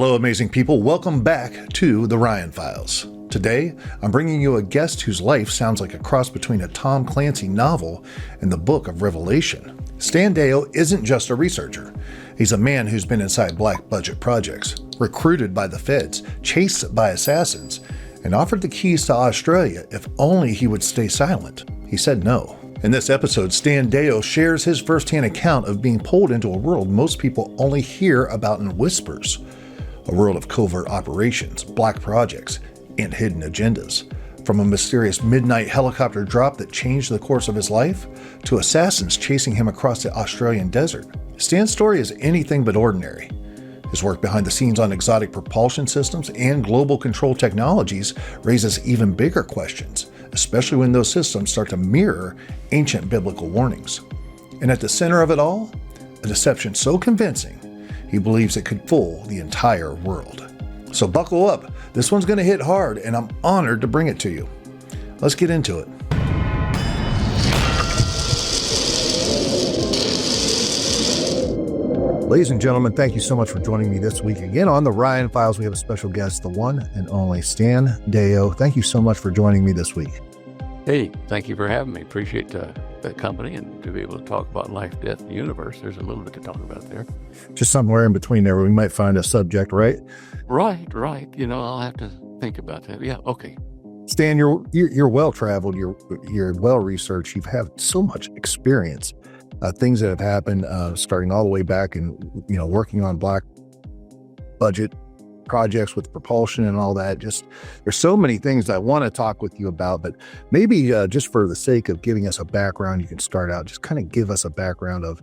Hello, amazing people. Welcome back to the Ryan Files. Today, I'm bringing you a guest whose life sounds like a cross between a Tom Clancy novel and the Book of Revelation. Stan Deyo isn't just a researcher. He's a man who's been inside black budget projects, recruited by the feds, chased by assassins, and offered the keys to Australia if only he would stay silent. He said no. In this episode, Stan Deyo shares his firsthand account of being pulled into a world most people only hear about in whispers. A world of covert operations, black projects, and hidden agendas. From a mysterious midnight helicopter drop that changed the course of his life, to assassins chasing him across the Australian desert. Stan's story is anything but ordinary. His work behind the scenes on exotic propulsion systems and global control technologies raises even bigger questions, especially when those systems start to mirror ancient biblical warnings. And at the center of it all, a deception so convincing, he believes it could fool the entire world. So buckle up. This one's going to hit hard, and I'm honored to bring it to you. Let's get into it. Ladies and gentlemen, thank you so much for joining me this week. Again, on the Ryan Files, we have a special guest, the one and only Stan Deyo. Thank you so much for joining me this week. Hey, thank you for having me. Appreciate the company and to be able to talk about life, death, and the universe. There's a little bit to talk about there. Just somewhere in between there, we might find a subject, right? Right. You know, I'll have to think about that. Yeah, okay. Stan, you're well-traveled. You're well-researched. You've had so much experience. Things that have happened, starting all the way back and, working on black budget projects with propulsion and all that. Just there's so many things I want to talk with you about, but maybe just for the sake of giving us a background, you can start out, just kind of give us a background of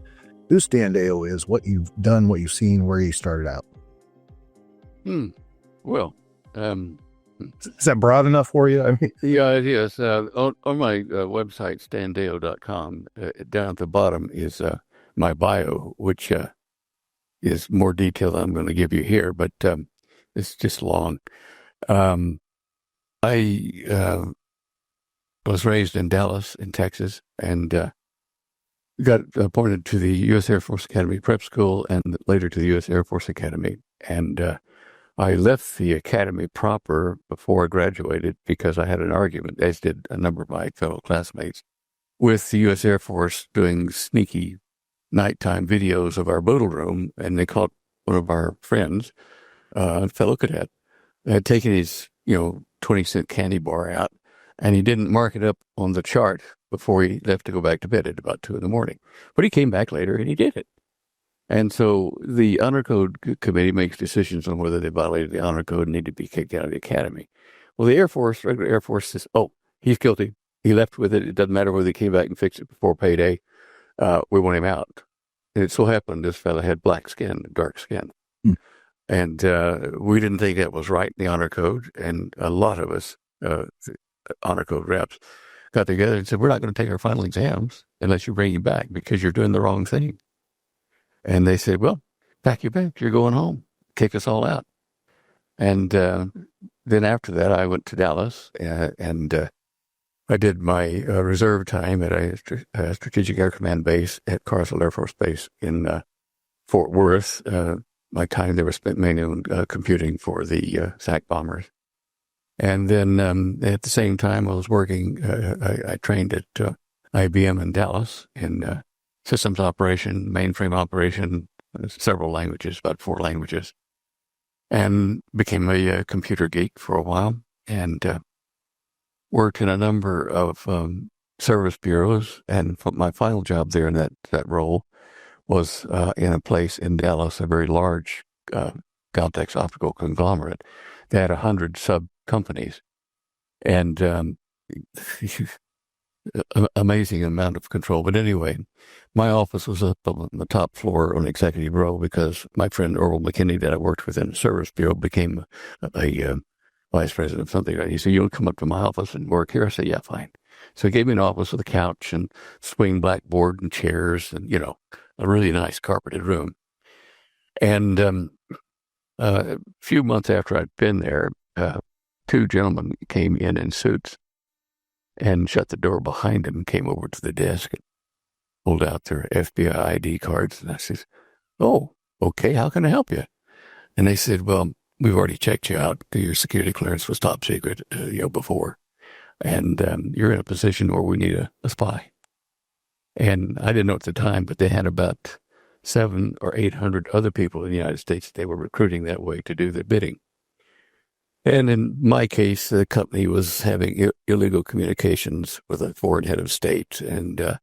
who Stan Deyo is, what you've done, what you've seen, where you started out. Well, is that broad enough for you? I mean, yeah, it is. On my website, standeyo.com, down at the bottom is my bio, which is more detail than I'm going to give you here, but it's just long. I was raised in Dallas, in Texas, and got appointed to the U.S. Air Force Academy Prep School and later to the U.S. Air Force Academy. And I left the academy proper before I graduated because I had an argument, as did a number of my fellow classmates, with the U.S. Air Force doing sneaky nighttime videos of our boodle room. And they caught one of our friends, a fellow cadet, had taken his, 20-cent candy bar out, and he didn't mark it up on the chart before he left to go back to bed at about 2 a.m. But he came back later and he did it. And so the Honor Code Committee makes decisions on whether they violated the Honor Code and need to be kicked out of the academy. Well, the regular Air Force says, oh, he's guilty. He left with it. It doesn't matter whether he came back and fixed it before payday. We want him out. And it so happened this fellow had black skin, dark skin. And we didn't think that was right in the Honor Code. And a lot of us, Honor Code reps, got together and said, we're not going to take our final exams unless you bring him back because you're doing the wrong thing. And they said, well, pack your bags, you're going home. Kick us all out. And then after that, I went to Dallas and I did my reserve time at a Strategic Air Command base at Carswell Air Force Base in Fort Worth. My time there was spent mainly on computing for the SAC bombers. And then at the same time, I was working, I trained at IBM in Dallas in systems operation, mainframe operation, several languages, about 4 languages, and became a computer geek for a while and worked in a number of service bureaus. And my final job there in that role was in a place in Dallas, a very large Galtex optical conglomerate. They had 100 sub-companies and amazing amount of control. But anyway, my office was up on the top floor on the executive row because my friend Earl McKinney that I worked with in the service bureau became a vice president of something. He said, you'll come up to my office and work here? I said, yeah, fine. So he gave me an office with a couch and swing blackboard and chairs and, a really nice carpeted room. And a few months after I'd been there, 2 gentlemen came in suits and shut the door behind them and came over to the desk and pulled out their FBI ID cards. And I said, oh, okay, how can I help you? And they said, well, we've already checked you out. Your security clearance was top secret, before. And you're in a position where we need a spy. And I didn't know at the time, but they had about 700 or 800 other people in the United States they were recruiting that way to do the bidding. And in my case, the company was having illegal communications with a foreign head of state. And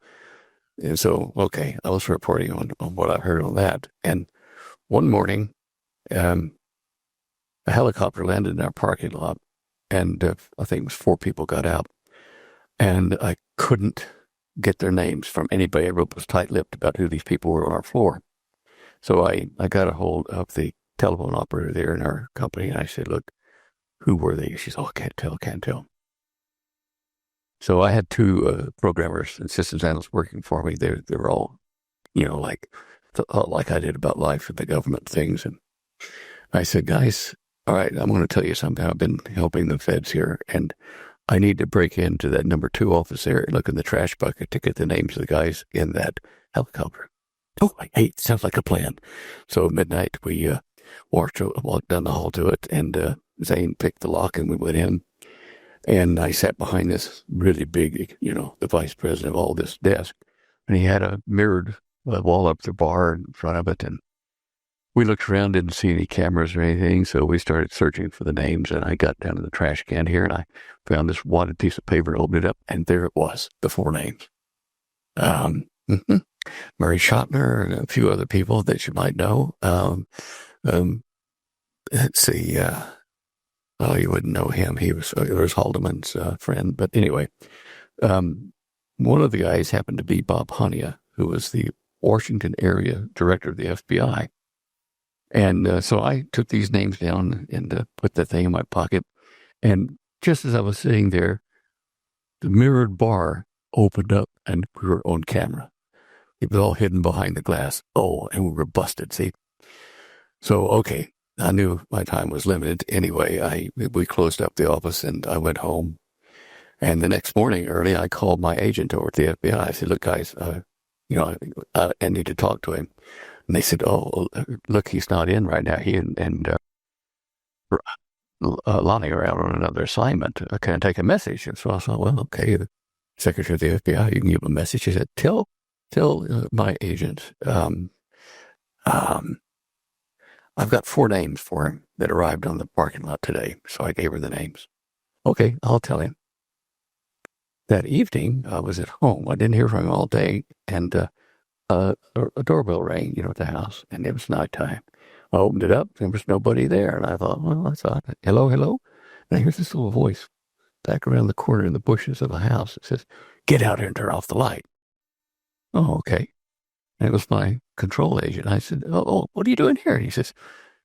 so, okay, I was reporting on what I heard on that. And one morning, a helicopter landed in our parking lot, and I think it was 4 people got out. And I couldn't get their names from anybody. Everyone was tight-lipped about who these people were on our floor. So I got a hold of the telephone operator there in our company, and I said, look, who were they? She said, oh, can't tell. So I had 2 programmers and systems analysts working for me. They were all, like I did about life and the government things. And I said, guys, all right, I'm going to tell you something. I've been helping the feds here, and I need to break into that number 2 office there and look in the trash bucket to get the names of the guys in that helicopter. Oh, hey, sounds like a plan. So at midnight, we walked down the hall to it, and Zane picked the lock, and we went in. And I sat behind this really big, the vice president of all this desk, and he had a mirrored wall up the bar in front of it. And we looked around, didn't see any cameras or anything, so we started searching for the names. And I got down to the trash can here, and I found this wadded piece of paper and opened it up, and there it was, the 4 names. Murray Schottner and a few other people that you might know. Let's see. Oh, you wouldn't know him. He was Haldeman's friend. But anyway, one of the guys happened to be Bob Hania, who was the Washington area director of the FBI. And so I took these names down and put that thing in my pocket. And just as I was sitting there, the mirrored bar opened up and we were on camera. It was all hidden behind the glass. Oh, and we were busted, see? So, okay, I knew my time was limited. Anyway, we closed up the office and I went home. And the next morning early, I called my agent over at the FBI. I said, look, guys, I need to talk to him. And they said, oh, look, he's not in right now. He and Lonnie are out on another assignment. Can I take a message? And so I thought, well, okay, the secretary of the FBI, you can give him a message. He said, tell my agent, I've got 4 names for him that arrived on the parking lot today. So I gave her the names. Okay, I'll tell him. That evening, I was at home. I didn't hear from him all day. And a doorbell rang, at the house, and it was nighttime. I opened it up. There was nobody there. And I thought, well, that's odd. Hello, hello. And I hear this little voice back around the corner in the bushes of a house. It says, get out here and turn off the light. Oh, okay. And it was my control agent. I said, oh, what are you doing here? And he says,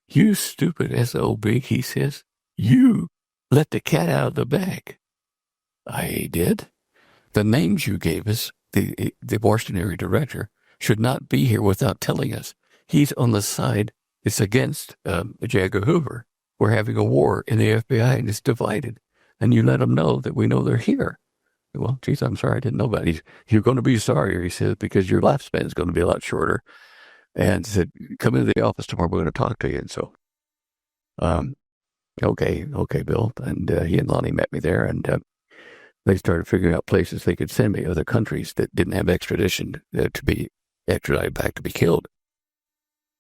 you stupid SOB. He says, you let the cat out of the bag. I did. The names you gave us, the Washington area director, should not be here without telling us. He's on the side. It's against J. Edgar Hoover. We're having a war in the FBI and it's divided. And you let them know that we know they're here. Well, geez, I'm sorry, I didn't know about it. You're going to be sorry, he said, because your lifespan is going to be a lot shorter. And said, come into the office tomorrow, we're going to talk to you. And so, okay, Bill. And he and Lonnie met me there, and they started figuring out places they could send me, other countries that didn't have extradition to be extradited back to be killed.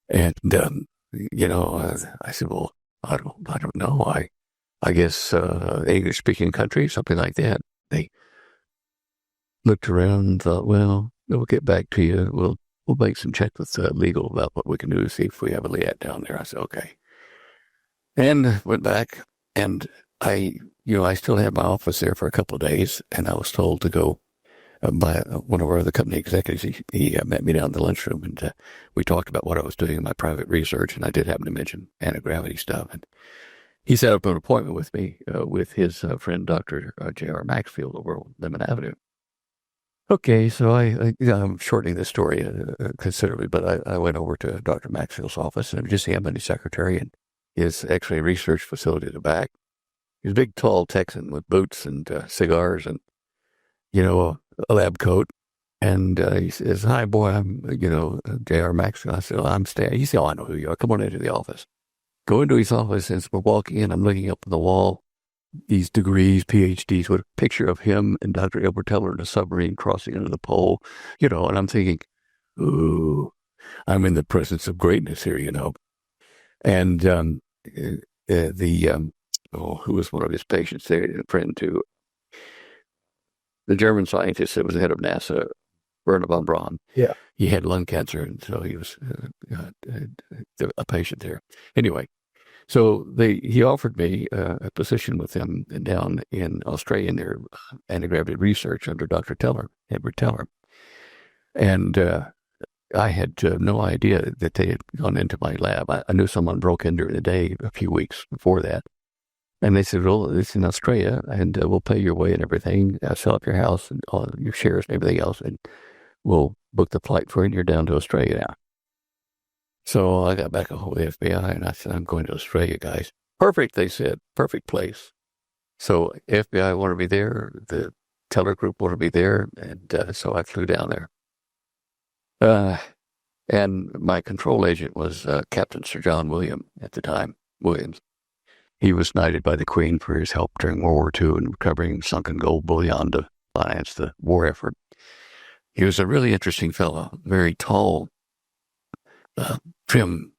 And, I said, well, I don't know. I guess English-speaking country, something like that. They looked around and thought, well, we'll get back to you. We'll make some checks with legal about what we can do to see if we have a liat down there. I said, okay. And went back, and I still had my office there for a couple of days, and I was told to go by one of our other company executives. He met me down in the lunchroom, and we talked about what I was doing in my private research, and I did happen to mention anti-gravity stuff. And he set up an appointment with me with his friend, Dr. J.R. Maxfield, over on Lemon Avenue. Okay, so I'm shortening this story considerably, but I went over to Dr. Maxfield's office, and just him and his secretary and his X-ray research facility at the back. He's a big, tall Texan with boots and cigars and, a lab coat. And he says, hi, boy, I'm, J.R. Maxfield. I said, I'm Stan. He said, oh, I know who you are. Come on into the office. go into his office, and as we're walking in, I'm looking up on the wall, these degrees, PhDs, with a picture of him and Dr. Edward Teller in a submarine crossing into the pole, and I'm thinking, ooh, I'm in the presence of greatness here, And who was one of his patients there, a friend too, the German scientist that was the head of NASA, Werner von Braun. Yeah. He had lung cancer, and so he was a patient there. Anyway, so he offered me a position with them down in Australia in their anti-gravity research under Dr. Teller, Edward Teller. And I had no idea that they had gone into my lab. I knew someone broke in during the day a few weeks before that. And they said, well, it's in Australia, and we'll pay your way and everything, sell up your house and all your shares and everything else, and we'll book the flight for you, and you're down to Australia now. So I got back a hold of the FBI, and I said, I'm going to Australia, guys. Perfect, they said. Perfect place. So FBI wanted me there. The Teller Group wanted me there, and so I flew down there. And my control agent was Captain Sir John at the time, Williams. He was knighted by the Queen for his help during World War II in recovering sunken gold bullion to finance the war effort. He was a really interesting fellow, very tall, trim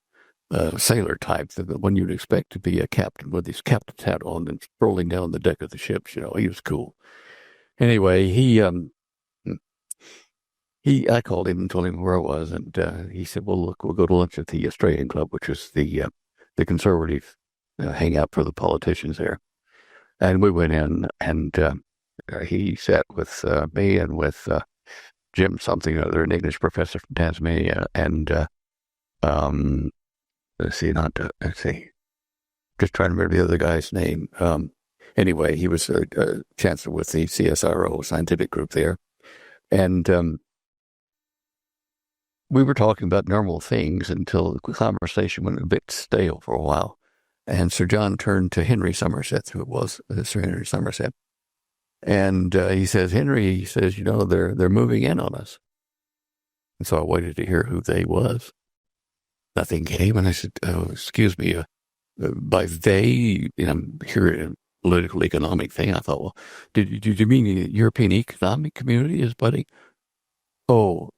sailor type, the one you'd expect to be a captain with his captain's hat on and strolling down the deck of the ships. He was cool. Anyway, I called him and told him where I was, and he said, well, look, we'll go to lunch at the Australian Club, which is the conservative hangout for the politicians there. And we went in, and he sat with me and with Jim something or other, an English professor from Tasmania, and just trying to remember the other guy's name. Anyway, he was a chancellor with the CSIRO scientific group there, and we were talking about normal things until the conversation went a bit stale for a while. And Sir John turned to Henry Somerset, who it was, Sir Henry Somerset. And he says, Henry, they're moving in on us. And so I waited to hear who they was. Nothing came. And I said, oh, excuse me, by they, here in a political economic thing, I thought, well, did you mean the European Economic Community is budding? Oh,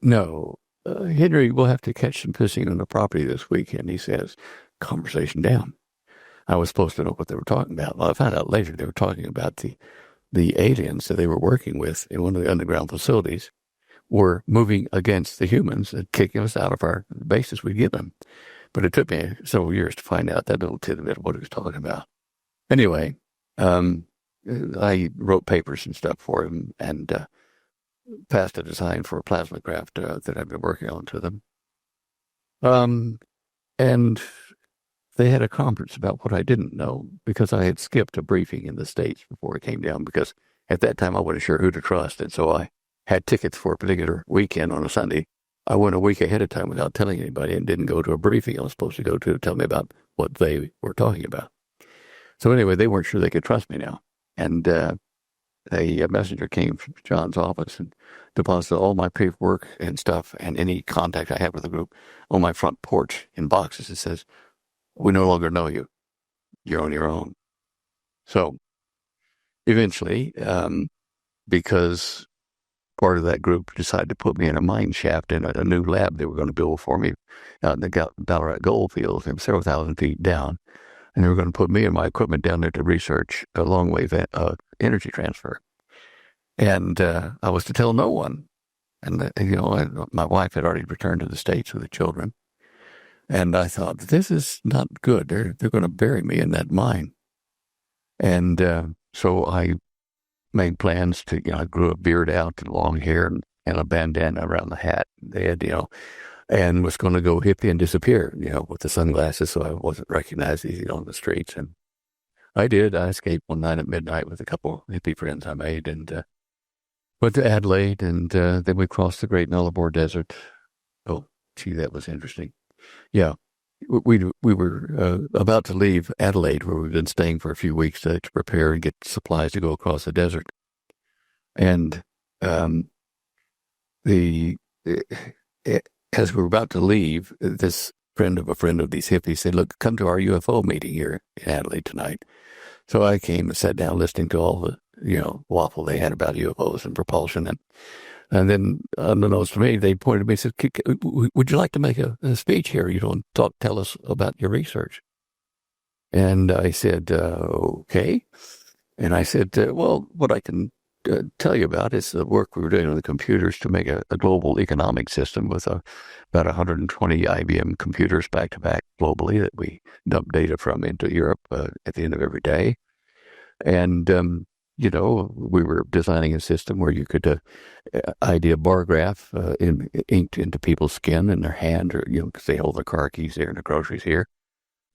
no. Henry, we'll have to catch some fishing on the property this weekend, he says. Conversation down. I was supposed to know what they were talking about. Well, I found out later they were talking about the aliens that they were working with in one of the underground facilities were moving against the humans and kicking us out of our bases we'd give them. But it took me several years to find out that little tidbit of what he was talking about. Anyway, I wrote papers and stuff for him and passed a design for a plasmacraft that I've been working on to them. And they had a conference about what I didn't know because I had skipped a briefing in the States before it came down because at that time I wasn't sure who to trust. And so I had tickets for a particular weekend on a Sunday. I went a week ahead of time without telling anybody and didn't go to a briefing I was supposed to go to tell me about what they were talking about. So anyway, they weren't sure they could trust me now. And a messenger came from John's office and deposited all my paperwork and stuff and any contact I had with the group on my front porch in boxes. It says, we no longer know you. You're on your own. So eventually, because part of that group decided to put me in a mine shaft in a new lab they were going to build for me out in the Ballarat gold fields, several thousand feet down. And they were going to put me and my equipment down there to research a long-wave energy transfer. And I was to tell no one. And, my wife had already returned to the States with the children. And I thought, this is not good. They're going to bury me in that mine. And so I made plans to, I grew a beard out and long hair and a bandana around the hat. They had, and was going to go hippie and disappear, with the sunglasses so I wasn't recognized easy on the streets. And I did. I escaped one night at midnight with a couple hippie friends I made and went to Adelaide. And then we crossed the Great Nullarbor Desert. Oh, gee, that was interesting. Yeah, we were about to leave Adelaide, where we've been staying for a few weeks to prepare and get supplies to go across the desert. And as we were about to leave, this friend of these hippies said, look, come to our UFO meeting here in Adelaide tonight. So I came and sat down listening to all the, waffle they had about UFOs and propulsion. And then, unbeknownst to me, they pointed to me and said, would you like to make a speech here? Tell us about your research. And I said, okay. And I said, well, what I can tell you about is the work we were doing on the computers to make a global economic system with about 120 IBM computers back-to-back globally that we dump data from into Europe at the end of every day. And, we were designing a system where you could ID a bar graph inked into people's skin in their hand, or, because they hold their car keys there and the groceries here.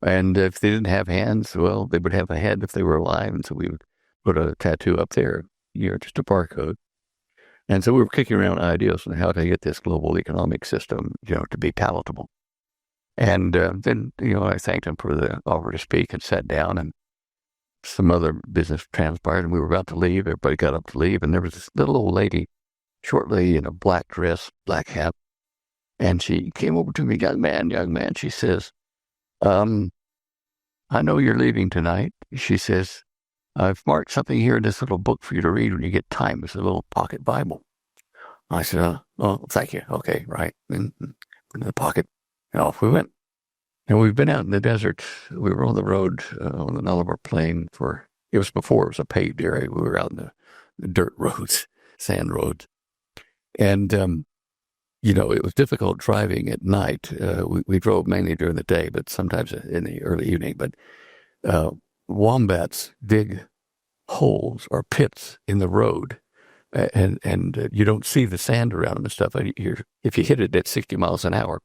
And if they didn't have hands, well, they would have a head if they were alive. And so we would put a tattoo up there, just a barcode. And so we were kicking around ideas on how to get this global economic system, to be palatable. And then, I thanked him for the offer to speak and sat down, and some other business transpired, and we were about to leave. Everybody got up to leave, and there was this little old lady, short lady in a black dress, black hat, and she came over to me, young man, she says, I know you're leaving tonight. She says, I've marked something here in this little book for you to read when you get time. It's a little pocket Bible. I said, oh, thank you. Okay, right. And put it in the pocket, and off we went. And we've been out in the desert. We were on the road on the Nullarbor Plain it was a paved area. We were out in the dirt roads, sand roads. And, it was difficult driving at night. We drove mainly during the day, but sometimes in the early evening. But wombats dig holes or pits in the road, and you don't see the sand around them and stuff. If you hit it at 60 miles an hour,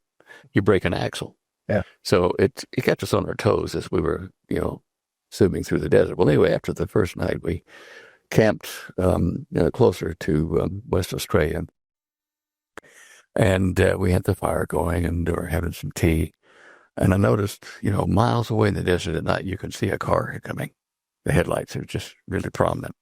you break an axle. Yeah. So it kept us on our toes as we were, zooming through the desert. Well, anyway, after the first night, we camped closer to West Australia, and we had the fire going, and we were having some tea. And I noticed, miles away in the desert at night, you can see a car coming. The headlights are just really prominent.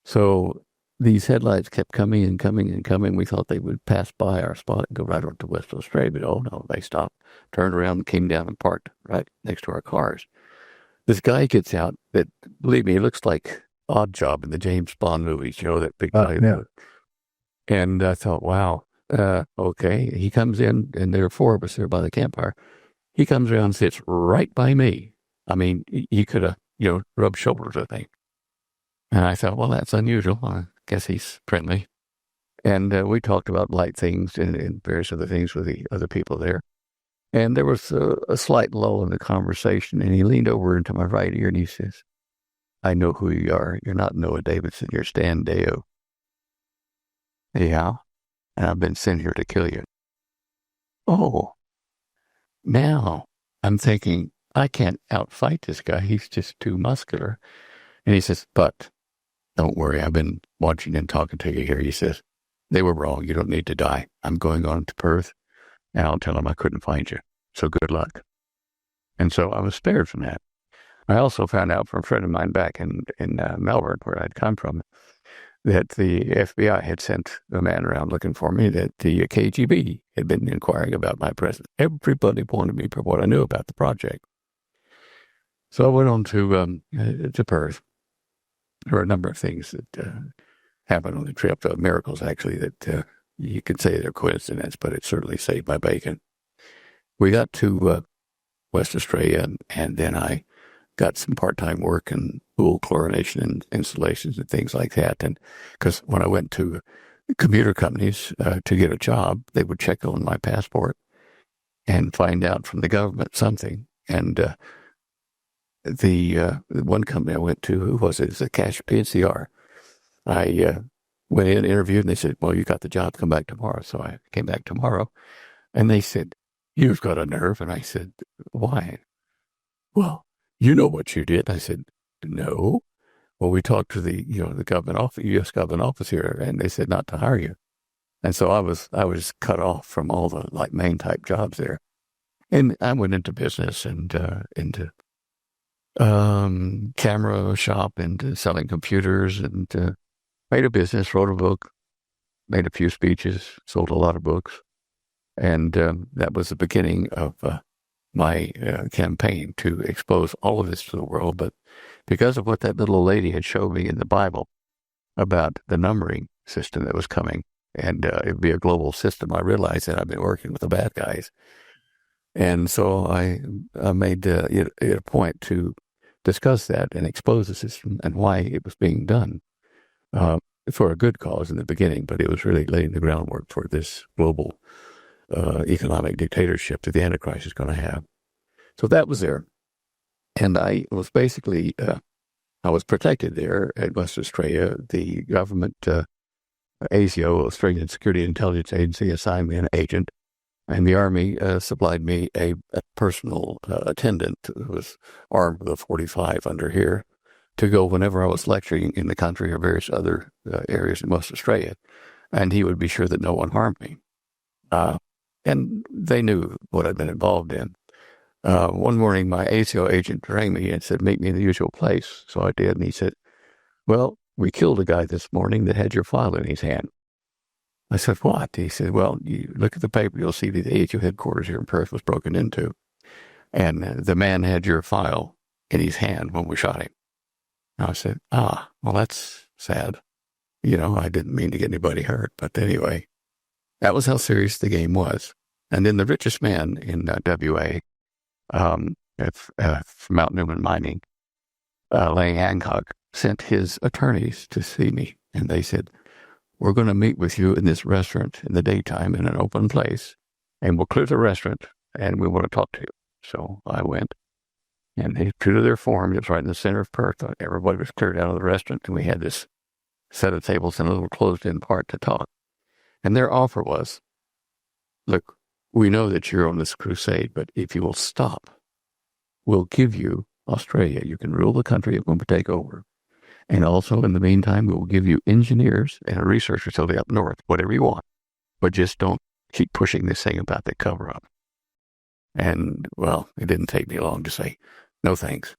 So these headlights kept coming and coming and coming. We thought they would pass by our spot and go right over to West Australia, but oh no, they stopped, turned around, and came down and parked right next to our cars. This guy gets out that, believe me, he looks like Odd Job in the James Bond movies, that big guy. Yeah. And I thought, wow, okay. He comes in, and there are four of us there by the campfire. He comes around and sits right by me. I mean, he could have, rubbed shoulders with me. And I thought, well, that's unusual. I guess he's friendly. And we talked about light things and various other things with the other people there. And there was a slight lull in the conversation, and he leaned over into my right ear and he says, I know who you are. You're not Noah Davidson. You're Stan Deyo. Yeah. And I've been sent here to kill you. Oh. Now I'm thinking, I can't outfight this guy. He's just too muscular. And he says, but don't worry. I've been watching and talking to you here. He says, they were wrong. You don't need to die. I'm going on to Perth, and I'll tell them I couldn't find you. So good luck. And so I was spared from that. I also found out from a friend of mine back in Melbourne, where I'd come from, that the FBI had sent a man around looking for me, that the KGB had been inquiring about my presence. Everybody wanted me for what I knew about the project. So I went on to Perth. There were a number of things that happened on the trip, miracles actually, that you could say they're coincidence, but it certainly saved my bacon. We got to West Australia, and then I got some part-time work in pool chlorination and installations and things like that. And because when I went to computer companies to get a job, they would check on my passport and find out from the government something. And the one company I went to, who was it? It's a cash PNCR. I went in, interviewed, and they said, well, you got the job, come back tomorrow. So I came back tomorrow, and they said, you've got a nerve. And I said, why? Well, you know what you did. I said, no. Well, we talked to the government office, U.S. government office here, and they said not to hire you. And so I was cut off from all the main type jobs there. And I went into business and into camera shop, into selling computers, and made a business, wrote a book, made a few speeches, sold a lot of books. And that was the beginning of my campaign to expose all of this to the world. But because of what that little lady had showed me in the Bible about the numbering system that was coming, and it would be a global system, I realized that I've been working with the bad guys. And so I made it a point to discuss that and expose the system and why it was being done for a good cause in the beginning, but it was really laying the groundwork for this global economic dictatorship that the Antichrist is going to have. So that was there. And I was basically, I was protected there at West Australia. The government, ASIO, Australian Security Intelligence Agency, assigned me an agent. And the Army supplied me a personal attendant who was armed with a 45 under here to go whenever I was lecturing in the country or various other areas in West Australia. And he would be sure that no one harmed me. And they knew what I'd been involved in. One morning, my ACO agent rang me and said, meet me in the usual place. So I did. And he said, well, we killed a guy this morning that had your file in his hand. I said, what? He said, well, you look at the paper, you'll see that the AHO headquarters here in Perth was broken into. And the man had your file in his hand when we shot him. I said, well, that's sad. You know, I didn't mean to get anybody hurt. But anyway, that was how serious the game was. And then the richest man in WA, from Mount Newman Mining, Lang Hancock, sent his attorneys to see me. And they said, we're going to meet with you in this restaurant in the daytime in an open place, and we'll clear the restaurant, and we want to talk to you. So I went, and they true to their form, it was right in the center of Perth. Everybody was cleared out of the restaurant, and we had this set of tables in a little closed-in part to talk. And their offer was, look, we know that you're on this crusade, but if you will stop, we'll give you Australia. You can rule the country when we take over. And also, in the meantime, we will give you engineers and a research facility up north, whatever you want. But just don't keep pushing this thing about the cover-up. And, well, it didn't take me long to say, no thanks,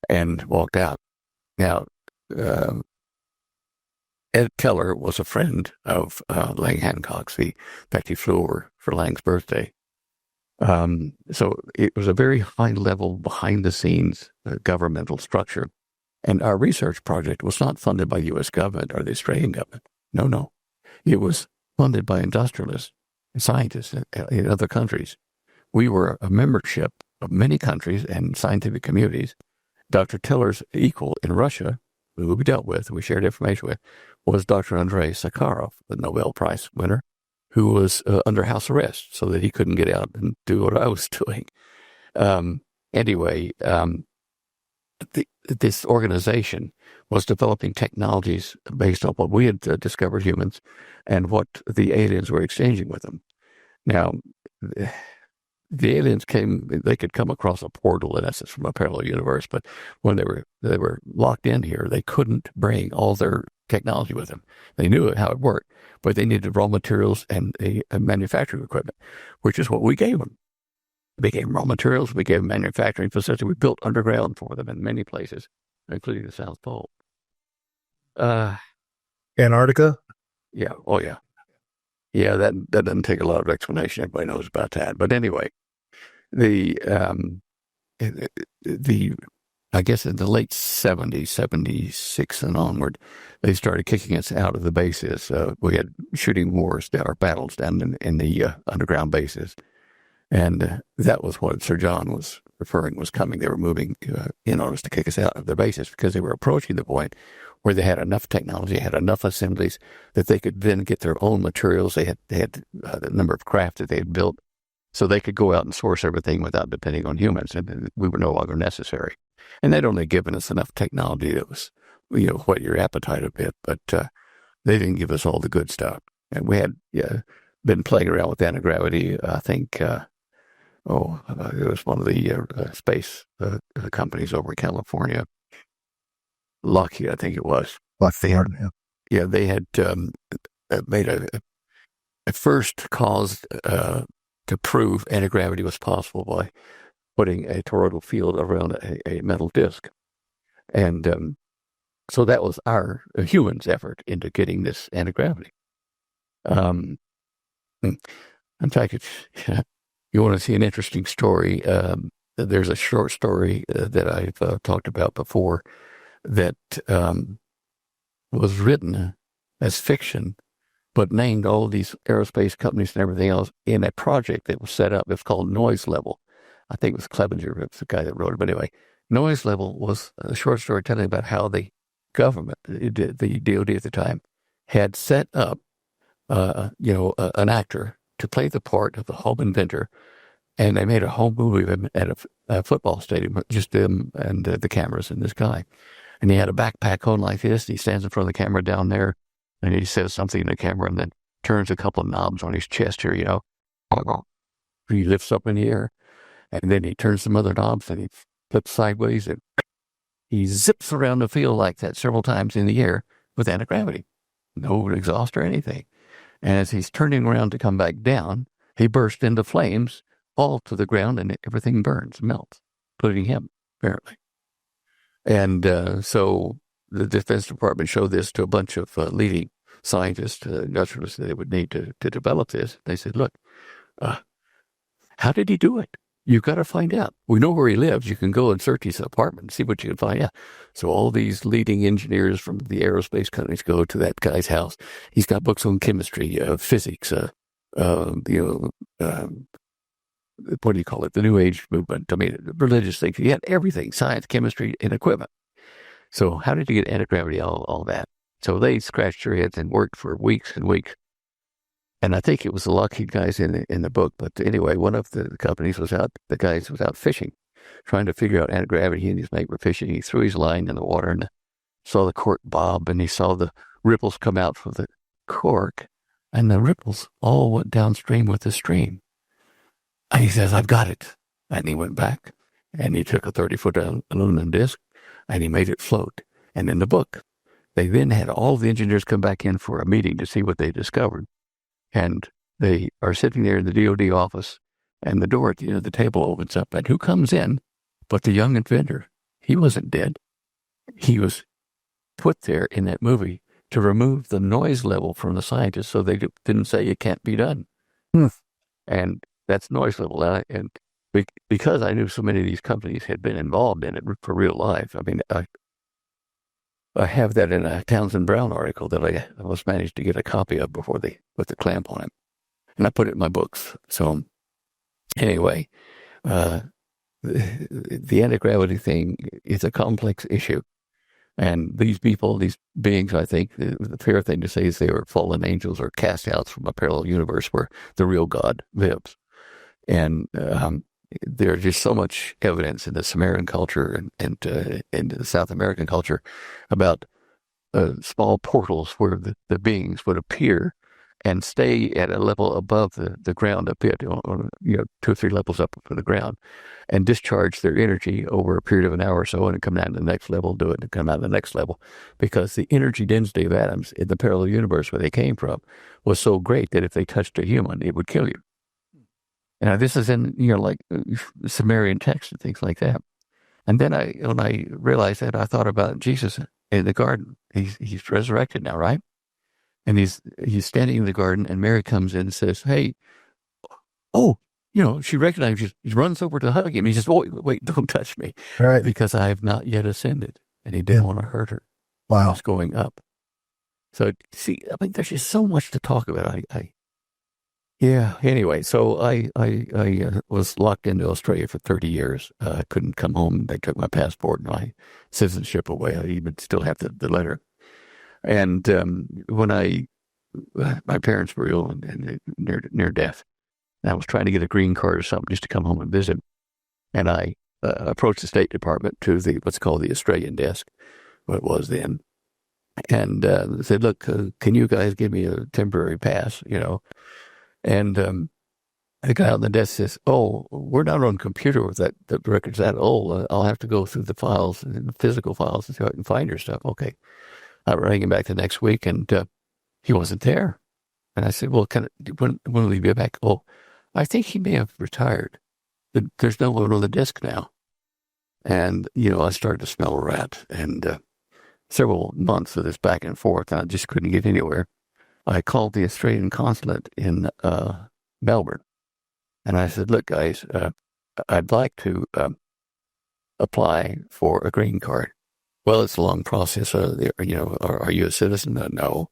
and walked out. Now, Ed Keller was a friend of Lang Hancock's. In fact, he flew over for Lang's birthday. So it was a very high-level, behind-the-scenes governmental structure. And our research project was not funded by the U.S. government or the Australian government. No. It was funded by industrialists and scientists in other countries. We were a membership of many countries and scientific communities. Dr. Tiller's equal in Russia, who we dealt with, we shared information with, was Dr. Andrei Sakharov, the Nobel Prize winner, who was under house arrest so that he couldn't get out and do what I was doing. This organization was developing technologies based on what we had discovered humans and what the aliens were exchanging with them. Now, the aliens they could come across a portal, in essence, from a parallel universe, but when they were locked in here, they couldn't bring all their technology with them. They knew how it worked, but they needed raw materials and a manufacturing equipment, which is what we gave them. We gave them raw materials, we gave them manufacturing facility, we built underground for them in many places, including the South Pole. Antarctica? Yeah, oh yeah. Yeah, that doesn't take a lot of explanation. Everybody knows about that. But anyway, I guess in the late 70s, 76 and onward, they started kicking us out of the bases. We had shooting wars down, or battles down in the underground bases. And that was what Sir John was referring was coming. They were moving in on us to kick us out of their bases because they were approaching the point where they had enough technology, had enough assemblies that they could then get their own materials. They had the number of craft that they had built, so they could go out and source everything without depending on humans, and we were no longer necessary. And they'd only given us enough technology that was, whet your appetite a bit, but they didn't give us all the good stuff. And we had been playing around with anti-gravity. I think, it was one of the space companies over in California. Lockheed, I think it was. Lockheed, yeah. They had made a first cause to prove anti-gravity was possible by putting a toroidal field around a metal disc. And so that was our humans' effort into getting this anti-gravity. In fact, you want to see an interesting story. There's a short story that I've talked about before that was written as fiction, but named all these aerospace companies and everything else in a project that was set up. It's called Noise Level. I think it was Clevenger, it was the guy that wrote it. But anyway, Noise Level was a short story telling about how the government, the DOD at the time, had set up, an actor to play the part of the home inventor, and they made a home movie of him at a football stadium, just him and the cameras and this guy. And he had a backpack on like this. He stands in front of the camera down there, and he says something in the camera, and then turns a couple of knobs on his chest here, He lifts up in the air, and then he turns some other knobs, and he flips sideways, and he zips around the field like that several times in the air with anti-gravity. No exhaust or anything. And as he's turning around to come back down, he bursts into flames, falls to the ground, and everything burns, melts, including him, apparently. And so the Defense Department showed this to a bunch of leading scientists, industrialists that they would need to develop this. They said, look, how did he do it? You've got to find out. We know where he lives. You can go and search his apartment and see what you can find out. So all these leading engineers from the aerospace companies go to that guy's house. He's got books on chemistry, physics, what do you call it? The New Age movement. I mean, religious things. He had everything, science, chemistry, and equipment. So how did he get anti-gravity, all that? So they scratched their heads and worked for weeks and weeks. And I think it was the Lockheed guys in the book. But anyway, one of the companies was out fishing, trying to figure out anti-gravity. He and his mate were fishing. He threw his line in the water and saw the cork bob, and he saw the ripples come out from the cork, and the ripples all went downstream with the stream. And he says, I've got it. And he went back, and he took a 30-foot aluminum disc, and he made it float. And in the book, they then had all the engineers come back in for a meeting to see what they discovered. And they are sitting there in the DOD office, and the door at the end of the table opens up, and who comes in but the young inventor? He wasn't dead. He was put there in that movie to remove the noise level from the scientists so they didn't say it can't be done. And that's noise level. And because I knew so many of these companies had been involved in it for real life, I mean, I have that in a Townsend Brown article that I almost managed to get a copy of before they put the clamp on it. And I put it in my books. So anyway, the anti-gravity thing is a complex issue. And these people, these beings, I think, the fair thing to say is they were fallen angels or cast outs from a parallel universe where the real God lives. And there's just so much evidence in the Sumerian culture and the South American culture about small portals where the beings would appear and stay at a level above the ground a bit, 2 or 3 levels up from the ground, and discharge their energy over a period of an hour or so, and come down to the next level, do it, and come out to the next level, because the energy density of atoms in the parallel universe where they came from was so great that if they touched a human, it would kill you. Now, this is in, Sumerian texts and things like that. And then when I realized that, I thought about Jesus in the garden. He's resurrected now, right? And he's standing in the garden, and Mary comes in and says, hey, she recognizes, he runs over to hug him. He says, oh, wait, don't touch me. Right. Because I have not yet ascended. And he didn't want to hurt her. Wow. He was going up. So, see, I mean, there's just so much to talk about. Anyway, so I was locked into Australia for 30 years. I couldn't come home. They took my passport and my citizenship away. I even still have the letter. And when my parents were ill and near death, I was trying to get a green card or something just to come home and visit. And I approached the State Department to what's called the Australian desk, what it was then, and said, look, can you guys give me a temporary pass, And the guy on the desk says, oh, we're not on computer with the records that old. I'll have to go through the files, the physical files, and see if I can find your stuff. Okay. I rang him back the next week, and he wasn't there. And I said, well, when will he be back? Oh, I think he may have retired. There's no one on the desk now. And, I started to smell a rat. And several months of this back and forth, and I just couldn't get anywhere. I called the Australian consulate in Melbourne. And I said, look, guys, I'd like to apply for a green card. Well, it's a long process. Are you a citizen? No.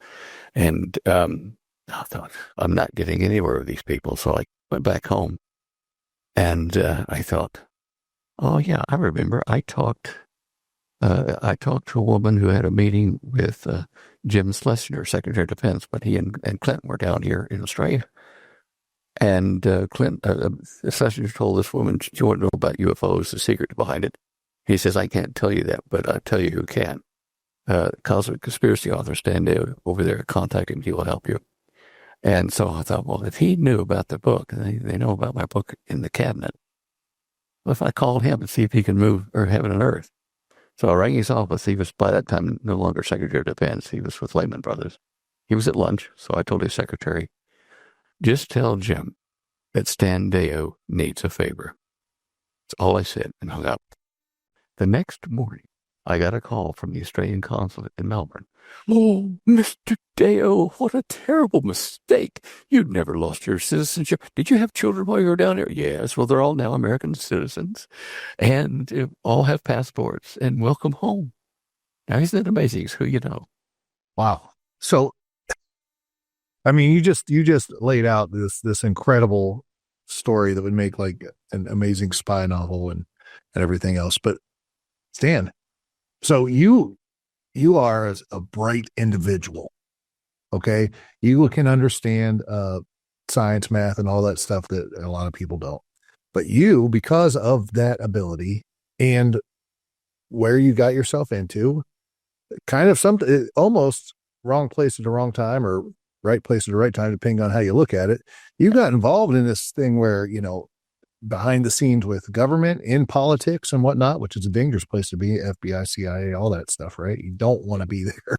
And I thought, I'm not getting anywhere with these people. So I went back home. And I thought, oh, yeah, I remember. I talked to a woman who had a meeting with Jim Schlesinger, Secretary of Defense, but he and Clinton were down here in Australia. And Schlesinger told this woman, she wanted to know about UFOs, the secret behind it. He says, I can't tell you that, but I'll tell you who can. Cosmic Conspiracy author Stan Deyo over there, contact him, he will help you. And so I thought, well, if he knew about the book, and they know about my book in the cabinet, well, if I called him and see if he can move heaven and earth. So I rang his office. He was, by that time, no longer Secretary of Defense. He was with Lehman Brothers. He was at lunch, so I told his secretary, just tell Jim that Stan Deyo needs a favor. That's all I said, and hung up. The next morning, I got a call from the Australian consulate in Melbourne. Oh, Mr. Deyo, what a terrible mistake. You'd never lost your citizenship. Did you have children while you were down there? Yes. Well, they're all now American citizens and all have passports, and welcome home. Now, isn't it amazing? It's who you know. Wow. So, I mean, you just laid out this incredible story that would make like an amazing spy novel and everything else. But Stan, so you are a bright individual. Okay. You can understand science, math, and all that stuff that a lot of people don't. But you, because of that ability and where you got yourself into, kind of almost wrong place at the wrong time or right place at the right time, depending on how you look at it. You got involved in this thing where, behind the scenes with government, in politics and whatnot, which is a dangerous place to be, FBI, CIA, all that stuff, right? You don't want to be there,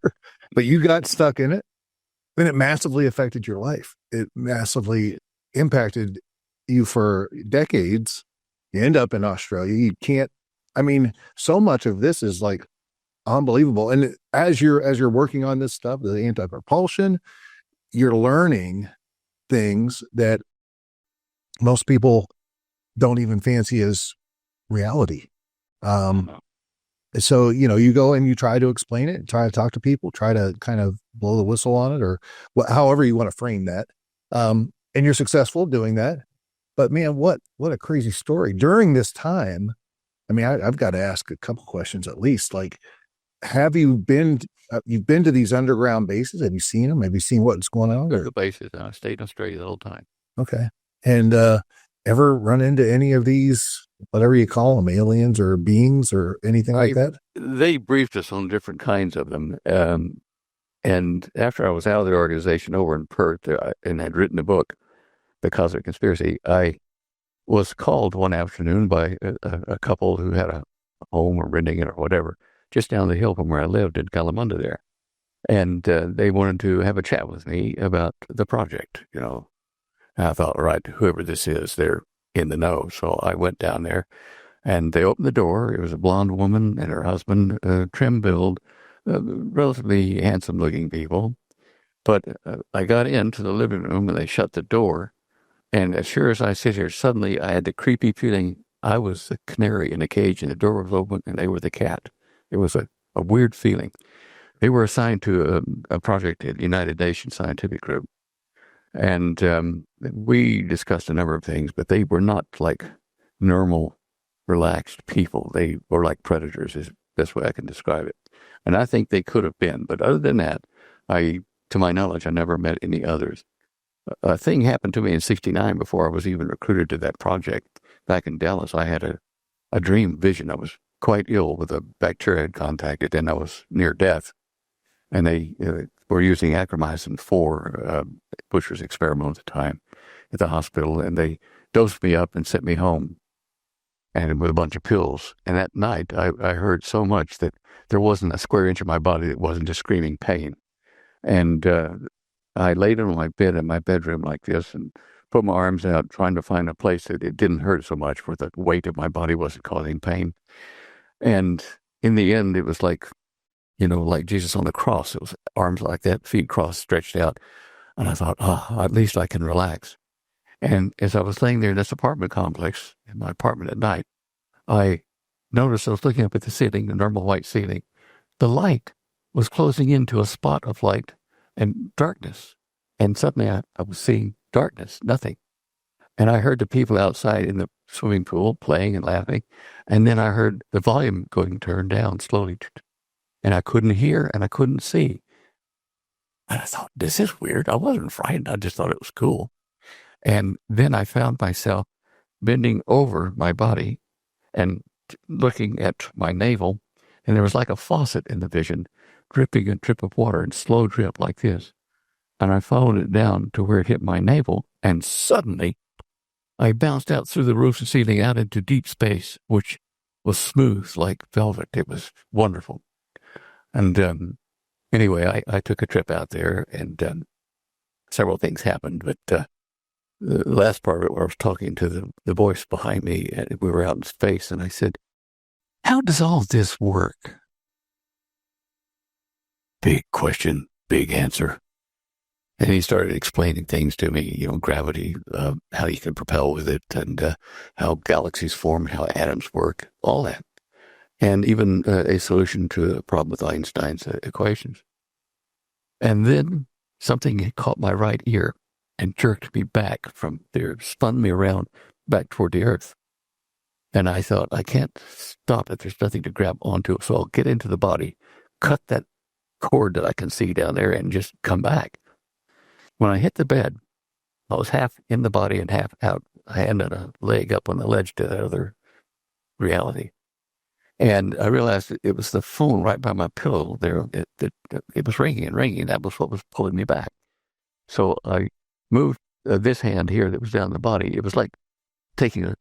but you got stuck in it. Then it massively affected your life. It massively impacted you for decades. You end up in Australia. You can't, so much of this is like unbelievable. And as you're working on this stuff, the anti-propulsion, you're learning things that most people don't even fancy as reality. So, you go and you try to explain it, try to talk to people, try to kind of blow the whistle on it, or however you want to frame that. And you're successful doing that. But man, what a crazy story. During this time, I've got to ask a couple questions at least. Like, have you been, you've been to these underground bases? Have you seen them? Have you seen what's going on? The bases. I stayed in Australia the whole time. Okay. And ever run into any of these, whatever you call them, aliens or beings or anything like that? They briefed us on different kinds of them. And after I was out of the organization over in Perth and had written a book, The Cosmic Conspiracy, I was called one afternoon by a couple who had a home or renting it or whatever, just down the hill from where I lived in Kalamunda there. And they wanted to have a chat with me about the project, And I thought, right, whoever this is, they're in the know. So I went down there and they opened the door. It was a blonde woman and her husband, trim build, relatively handsome looking people. But I got into the living room and they shut the door. And as sure as I sit here, suddenly I had the creepy feeling I was the canary in a cage and the door was open and they were the cat. It was a weird feeling. They were assigned to a project at the United Nations Scientific Group. And we discussed a number of things, but they were not like normal, relaxed people. They were like predators, is the best way I can describe it. And I think they could have been. But other than that, to my knowledge, I never met any others. A thing happened to me in 1969 before I was even recruited to that project. Back in Dallas, I had a dream vision. I was quite ill with a bacteria I had contacted, and I was near death. And they were using acromycin-4, which was experimental at the time, at the hospital. And they dosed me up and sent me home, and with a bunch of pills. And that night, I heard so much that there wasn't a square inch of my body that wasn't just screaming pain. And I laid on my bed in my bedroom like this and put my arms out, trying to find a place that it didn't hurt so much, where the weight of my body wasn't causing pain. And in the end, it was like, like Jesus on the cross. It was arms like that, feet crossed, stretched out. And I thought, at least I can relax. And as I was laying there in this apartment complex, in my apartment at night, I noticed I was looking up at the ceiling, the normal white ceiling. The light was closing into a spot of light and darkness. And suddenly I was seeing darkness, nothing. And I heard the people outside in the swimming pool playing and laughing. And then I heard the volume going turned down slowly. And I couldn't hear and I couldn't see. And I thought, this is weird. I wasn't frightened. I just thought it was cool. And then I found myself bending over my body and looking at my navel. And there was like a faucet in the vision, dripping a drip of water in slow drip like this. And I followed it down to where it hit my navel. And suddenly I bounced out through the roof and ceiling out into deep space, which was smooth like velvet. It was wonderful. And anyway, I took a trip out there, and several things happened. But the last part of it, where I was talking to the voice behind me, and we were out in space, and I said, how does all this work? Big question, big answer. And he started explaining things to me, gravity, how you can propel with it, and how galaxies form, how atoms work, all that. And even a solution to a problem with Einstein's equations. And then something caught my right ear and jerked me back from there, spun me around back toward the earth. And I thought, I can't stop it. There's nothing to grab onto. So I'll get into the body, cut that cord that I can see down there, and just come back. When I hit the bed, I was half in the body and half out. I had a leg up on the ledge to that other reality. And I realized it was the phone right by my pillow there. It was ringing and ringing. That was what was pulling me back. So I moved this hand here that was down the body. It was like taking a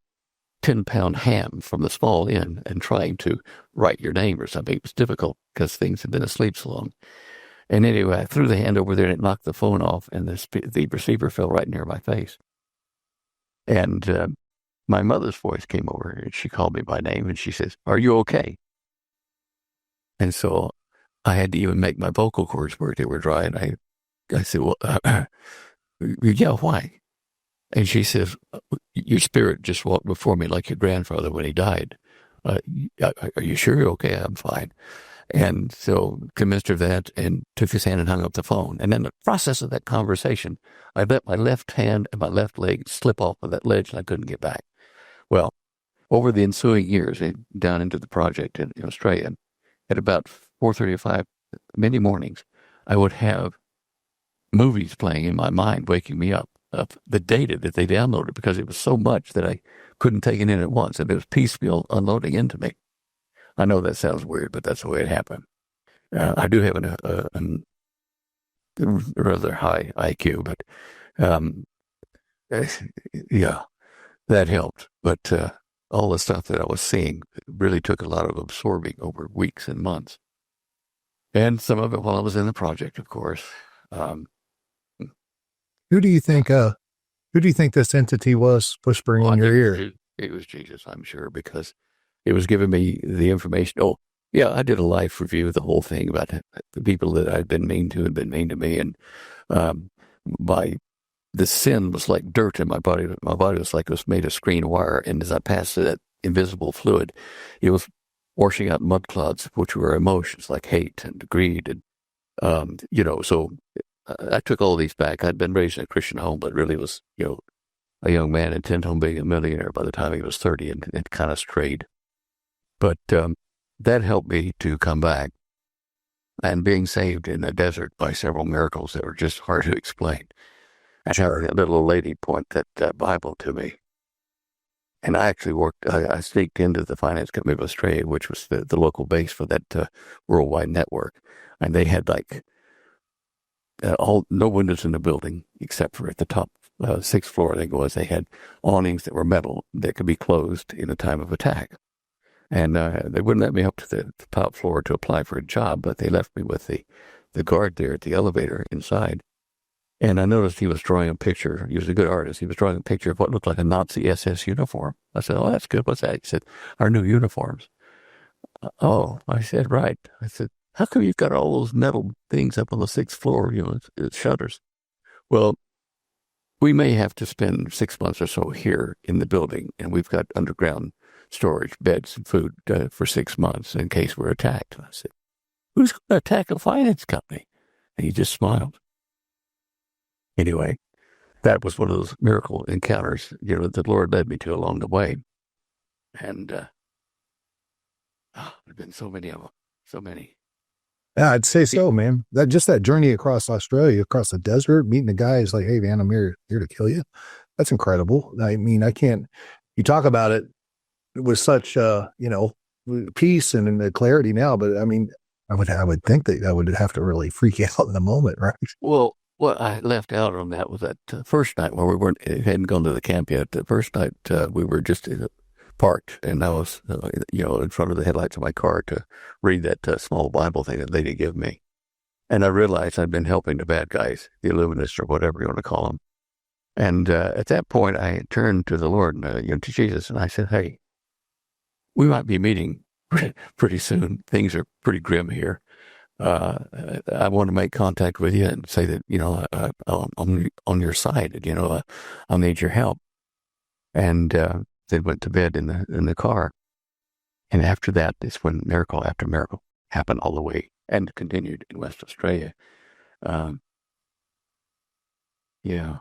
10-pound ham from the small end and trying to write your name or something. It was difficult because things had been asleep so long. And anyway, I threw the hand over there and it knocked the phone off, and the receiver fell right near my face. And my mother's voice came over, and she called me by name, and she says, "Are you okay?" And so I had to even make my vocal cords work. They were dry, and I said, well, yeah, why? And she says, your spirit just walked before me like your grandfather when he died. Are you sure you're okay? I'm fine. And so convinced her of that, and took his hand and hung up the phone. And in the process of that conversation, I let my left hand and my left leg slip off of that ledge, and I couldn't get back. Well, over the ensuing years, down into the project in Australia, at about 4:35, many mornings, I would have movies playing in my mind, waking me up of the data that they downloaded, because it was so much that I couldn't take it in at once, and it was piecemeal unloading into me. I know that sounds weird, but that's the way it happened. I do have a rather high IQ, but yeah, that helped. But all the stuff that I was seeing really took a lot of absorbing over weeks and months. And some of it while I was in the project, of course. Who do you think this entity was whispering in your ear? It was Jesus, I'm sure, because it was giving me the information. Oh, yeah, I did a life review of the whole thing about the people that I'd been mean to had been mean to me. And the sin was like dirt in my body. My body was like it was made of screen wire. And as I passed through that invisible fluid, it was washing out mud clouds, which were emotions like hate and greed. And, so I took all these back. I'd been raised in a Christian home, but really was, a young man intent on being a millionaire by the time he was 30, and it kind of strayed. But that helped me to come back, and being saved in the desert by several miracles that were just hard to explain. I had a little lady point that Bible to me. And I actually I sneaked into the Finance Company of Australia, which was the local base for that worldwide network. And they had no windows in the building except for at the top 6th floor, I think it was. They had awnings that were metal that could be closed in a time of attack. And they wouldn't let me up to the top floor to apply for a job, but they left me with the guard there at the elevator inside. And I noticed he was drawing a picture. He was a good artist. He was drawing a picture of what looked like a Nazi SS uniform. I said, "Oh, that's good. What's that?" He said, "Our new uniforms." Oh, I said, "Right." I said, "How come you've got all those metal things up on the 6th floor, it's shutters?" Well, we may have to spend 6 months or so here in the building, and we've got underground storage, beds, and food for 6 months in case we're attacked. And I said, who's going to attack a finance company? And he just smiled. Anyway, that was one of those miracle encounters, that the Lord led me to along the way. And there have been so many of them, so many. Yeah, I'd say so, man. That journey across Australia, across the desert, meeting the guy is like, hey, man, I'm here to kill you. That's incredible. I mean, you talk about it with such, peace and the clarity now, but I mean, I would think that I would have to really freak out in the moment, right? Well, what I left out on that was that first night where we hadn't gone to the camp yet. The first night we were just parked, and I was, in front of the headlights of my car to read that small Bible thing that lady gave me. And I realized I'd been helping the bad guys, the Illuminists or whatever you want to call them. And at that point, I turned to the Lord, to Jesus, and I said, hey, we might be meeting pretty soon. Things are pretty grim here. I want to make contact with you and say that, I'm on your side, I'll need your help. And they went to bed in the car. And after that is when miracle after miracle happened all the way and continued in West Australia. Yeah.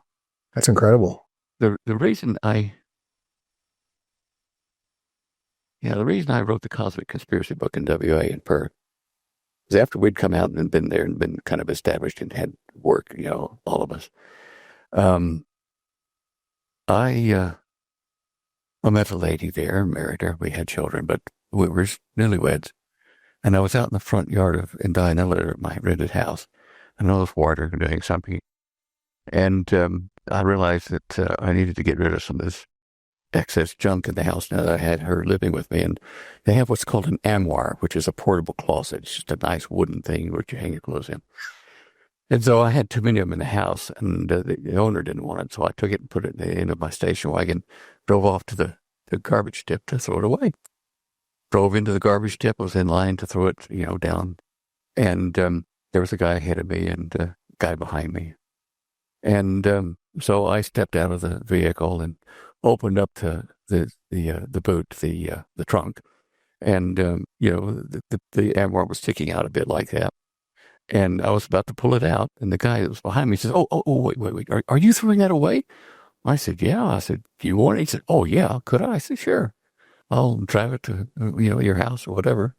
That's incredible. The reason I wrote the Cosmic Conspiracy book in WA in Perth is after we'd come out and been there and been kind of established and had work, all of us. I met a lady there, married her, we had children, but we were newlyweds. And I was out in the front yard in Dianella at my rented house, and I was watering and doing something. And I realized that I needed to get rid of some of this excess junk in the house now that I had her living with me. And they have what's called an armoire, which is a portable closet. It's just a nice wooden thing which you hang your clothes in. And so I had too many of them in the house, and the owner didn't want it. So I took it and put it in the end of my station wagon, drove off to the garbage tip to throw it away. Drove into the garbage tip, was in line to throw it, down. And there was a guy ahead of me and a guy behind me. And so I stepped out of the vehicle and opened up the boot, the trunk. And, the armoire was sticking out a bit like that. And I was about to pull it out, and the guy that was behind me says, oh, wait, are you throwing that away? I said, yeah. I said, do you want it? He said, oh, yeah, could I? I said, sure. I'll drive it to, your house or whatever.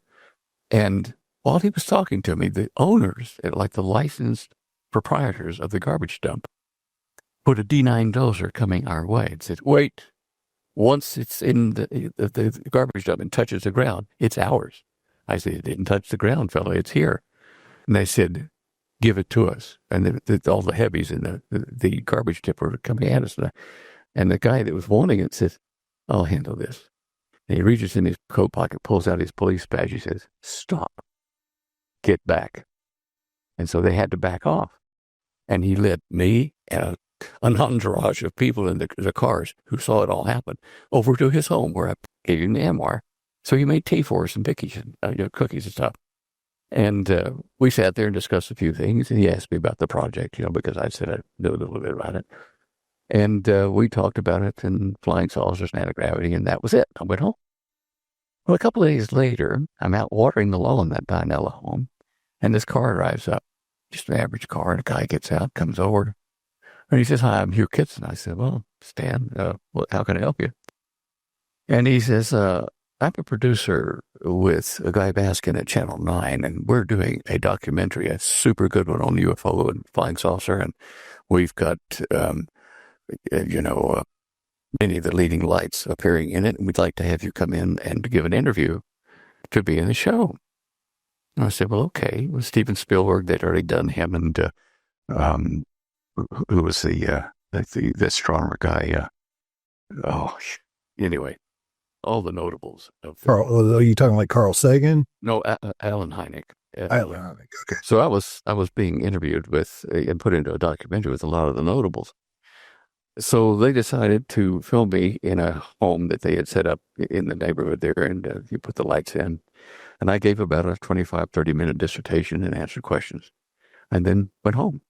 And while he was talking to me, the owners, like the licensed proprietors of the garbage dump, put a D9 dozer coming our way and said, wait, once it's in the garbage dump and touches the ground, it's ours. I said, it didn't touch the ground, fella, it's here. And they said, give it to us. And all the heavies in the garbage tip were coming at us. And the guy that was wanting it says, I'll handle this. And he reaches in his coat pocket, pulls out his police badge. He says, stop, get back. And so they had to back off. And he led me and an entourage of people in the cars who saw it all happen over to his home where I gave him the armoire. So he made tea for us and cookies and stuff. And we sat there and discussed a few things. And he asked me about the project, because I said I knew a little bit about it. And we talked about it and flying saucers and anti-gravity, and that was it. I went home. Well, a couple of days later, I'm out watering the lawn in that Dinella home, and this car drives up, just an average car, and a guy gets out, comes over, and he says, hi, I'm Hugh Kitson. I said, well, Stan, how can I help you? And he says, I'm a producer with a guy Baskin at Channel 9, and we're doing a documentary, a super good one on UFO and flying saucer, and we've got, many of the leading lights appearing in it, and we'd like to have you come in and give an interview to be in the show. And I said, well, okay. It was Steven Spielberg. They'd already done him, and who was the astronomer guy? Anyway, all the notables. Carl, are you talking like Carl Sagan? No, Alan Hynek. Alan Hynek, okay. So I was being interviewed with and put into a documentary with a lot of the notables. So they decided to film me in a home that they had set up in the neighborhood there, and you put the lights in. And I gave about a 25, 30-minute dissertation and answered questions, and then went home.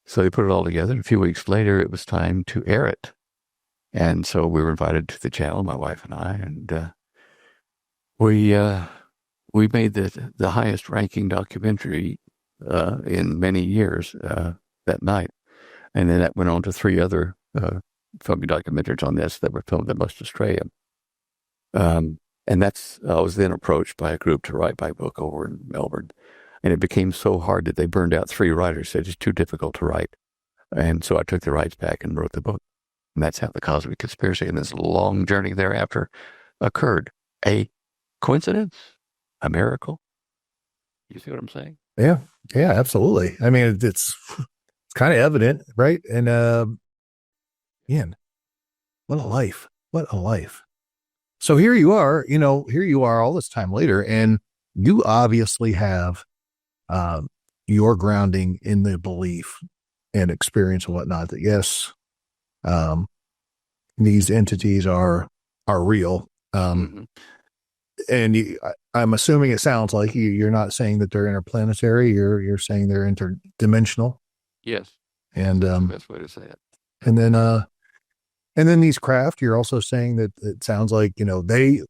So they put it all together. A few weeks later, it was time to air it. And so we were invited to the channel, my wife and I, and we made the highest ranking documentary in many years that night. And then that went on to 3 other filming documentaries on this that were filmed in West Australia. And I was then approached by a group to write my book over in Melbourne. And it became so hard that they burned out 3 writers. Said it's too difficult to write. And so I took the rights back and wrote the book. And that's how the Cosmic Conspiracy and this long journey thereafter occurred. A coincidence? A miracle? You see what I'm saying? Yeah, absolutely. I mean, it's kind of evident, right? And man, what a life! What a life! So here you are, all this time later, and you obviously have your grounding in the belief and experience and whatnot that yes, these entities are real. And I'm assuming it sounds like you're not saying that they're interplanetary. You're saying they're interdimensional. Yes. And that's the best way to say it. And then these craft, you're also saying that it sounds like, they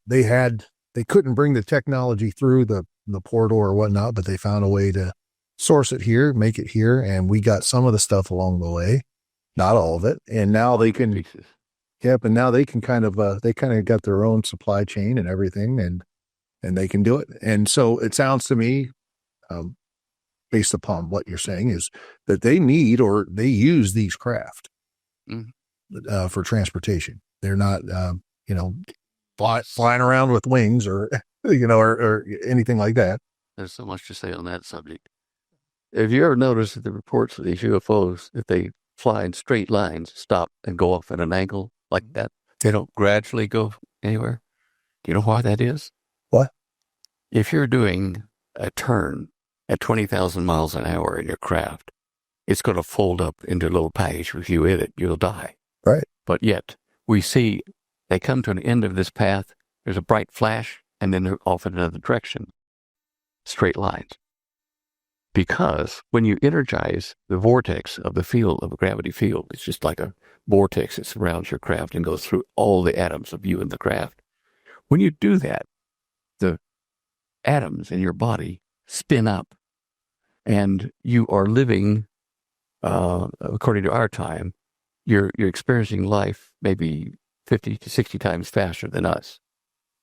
couldn't bring the technology through the portal or whatnot, but they found a way to source it here, make it here. And we got some of the stuff along the way, not all of it. And now they can, Pieces. Yep. And now they can kind of got their own supply chain and everything, and they can do it. And so it sounds to me, based upon what you're saying, is that they need, or they use these craft for transportation. They're not, flying around with wings or, or anything like that. There's so much to say on that subject. Have you ever noticed that the reports of these UFOs, if they fly in straight lines, stop and go off at an angle like that, they don't gradually go anywhere? Do you know why that is? What? If you're doing a turn at 20,000 miles an hour in your craft, it's going to fold up into a little package. If you hit it, you'll die. Right. But yet, we see they come to an end of this path, there's a bright flash, and then they're off in another direction. Straight lines. Because when you energize the vortex of the field, of a gravity field, it's just like a vortex that surrounds your craft and goes through all the atoms of you and the craft. When you do that, the atoms in your body spin up, and you are living, according to our time, you're experiencing life maybe 50 to 60 times faster than us.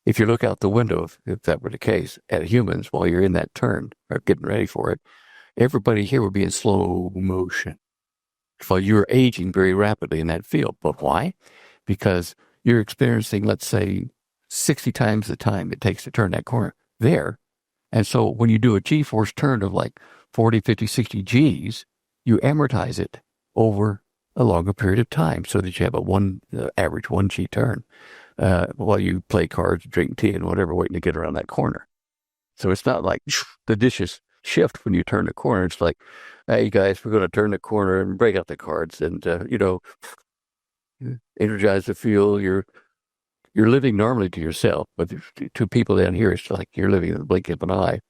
If you look out the window, if that were the case, at humans while you're in that turn or getting ready for it, everybody here would be in slow motion while you're aging very rapidly in that field. But why? Because you're experiencing, let's say, 60 times the time it takes to turn that corner there. And so when you do a G-force turn of like 40, 50, 60 Gs, you amortize it over a longer period of time so that you have average 1 G turn while you play cards, drink tea, and whatever, waiting to get around that corner. So it's not like the dishes shift when you turn the corner. It's like, hey, guys, we're going to turn the corner and break out the cards and, energize the field. You're living normally to yourself, but to people down here, it's like you're living in the blink of an eye.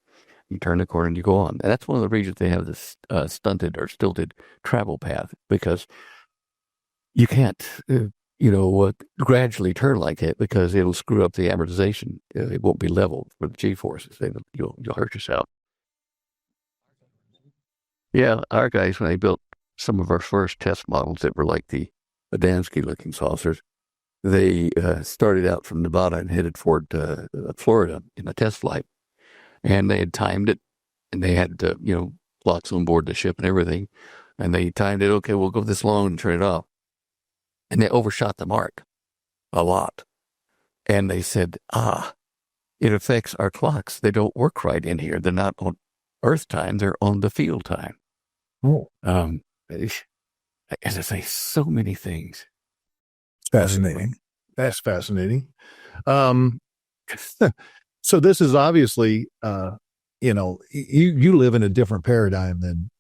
You turn the corner and you go on. And that's one of the reasons they have this stunted or stilted travel path, because you can't, gradually turn like that, because it'll screw up the amortization. It won't be level with the G-forces. You'll hurt yourself. Yeah, our guys, when they built some of our first test models that were like the Adamski-looking saucers, they started out from Nevada and headed toward Florida in a test flight. And they had timed it, and they had, clocks on board the ship and everything. And they timed it, okay, we'll go this long and turn it off. And they overshot the mark a lot. And they said, it affects our clocks. They don't work right in here. They're not on Earth time. They're on the field time. Oh. As I say, so many things. Fascinating. That's fascinating. So this is obviously, you live in a different paradigm than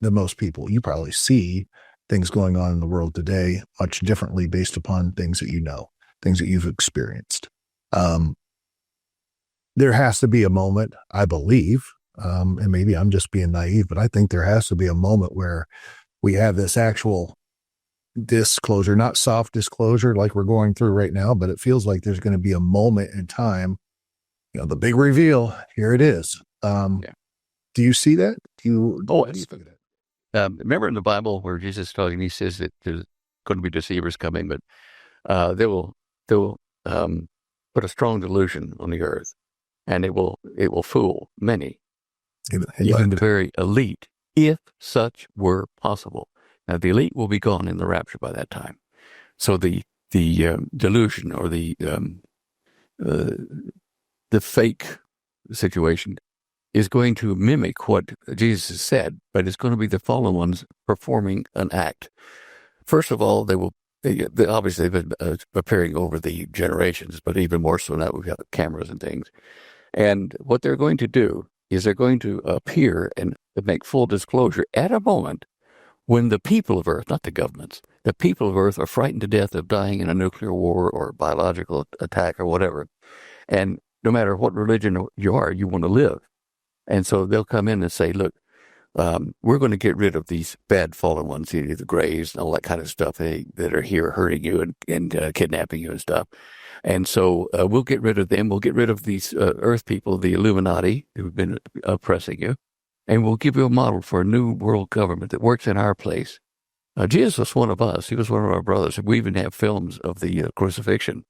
most people. You probably see things going on in the world today much differently based upon things that things that you've experienced. There has to be a moment, I believe, and maybe I'm just being naive, but I think there has to be a moment where we have this actual disclosure, not soft disclosure like we're going through right now, but it feels like there's going to be a moment in time, the big reveal. Here it is. Yeah. Do you see that? Oh, How do you think of that? remember in the Bible where Jesus is talking, he says that there's going to be deceivers coming, but they will put a strong delusion on the earth, and it will fool many, even the very elite, if such were possible. Now, the elite will be gone in the rapture by that time, so the delusion or the fake situation is going to mimic what Jesus has said, but it's going to be the fallen ones performing an act. First of all, they obviously they've been appearing over the generations, but even more so now we've got cameras and things. And what they're going to do is they're going to appear and make full disclosure at a moment when the people of Earth, not the governments, the people of Earth are frightened to death of dying in a nuclear war or biological attack or whatever. And no matter what religion you are, you want to live. And so they'll come in and say, look, we're going to get rid of these bad fallen ones, the Greys and all that kind of stuff that are here hurting you and kidnapping you and stuff. And so we'll get rid of them. We'll get rid of these Earth people, the Illuminati, who've been oppressing you. And we'll give you a model for a new world government that works in our place. Jesus was one of us. He was one of our brothers. We even have films of the crucifixion,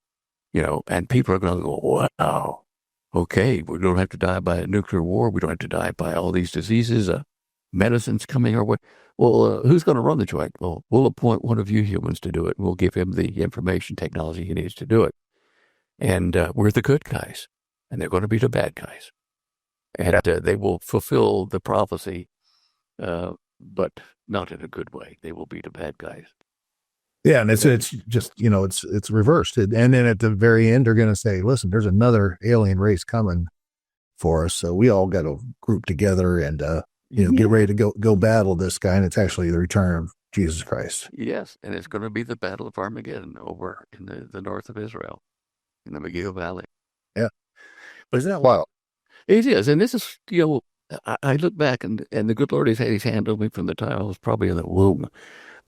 and people are going to go, wow. Okay, we don't have to die by a nuclear war. We don't have to die by all these diseases, medicines coming our way. Well, who's going to run the joint? Well, we'll appoint one of you humans to do it. We'll give him the information technology he needs to do it. And we're the good guys, and they're going to be the bad guys. And they will fulfill the prophecy, but not in a good way. They will be the bad guys. Yeah, and it's just it's reversed, and then at the very end they're going to say, "Listen, there's another alien race coming for us, so we all got to group together and get ready to go battle this guy." And it's actually the return of Jesus Christ. Yes, and it's going to be the Battle of Armageddon over in the north of Israel, in the Megiddo Valley. Yeah, but isn't that wild? It is, and this is I look back and the good Lord has had His hand on me from the time I was probably in the womb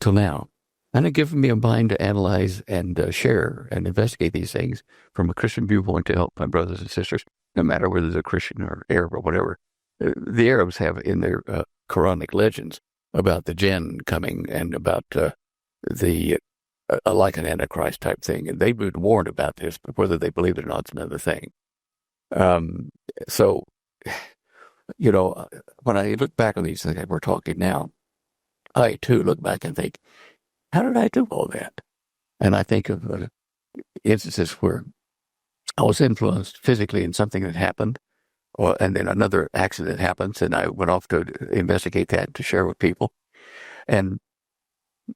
till now. And it given me a mind to analyze and share and investigate these things from a Christian viewpoint to help my brothers and sisters, no matter whether they're Christian or Arab or whatever. The Arabs have in their Quranic legends about the jinn coming and about like an Antichrist type thing. And they've been warned about this, but whether they believe it or not is another thing. So, when I look back on these things that we're talking now, I too look back and think, how did I do all that? And I think of instances where I was influenced physically in something that happened, and then another accident happens, and I went off to investigate that to share with people. And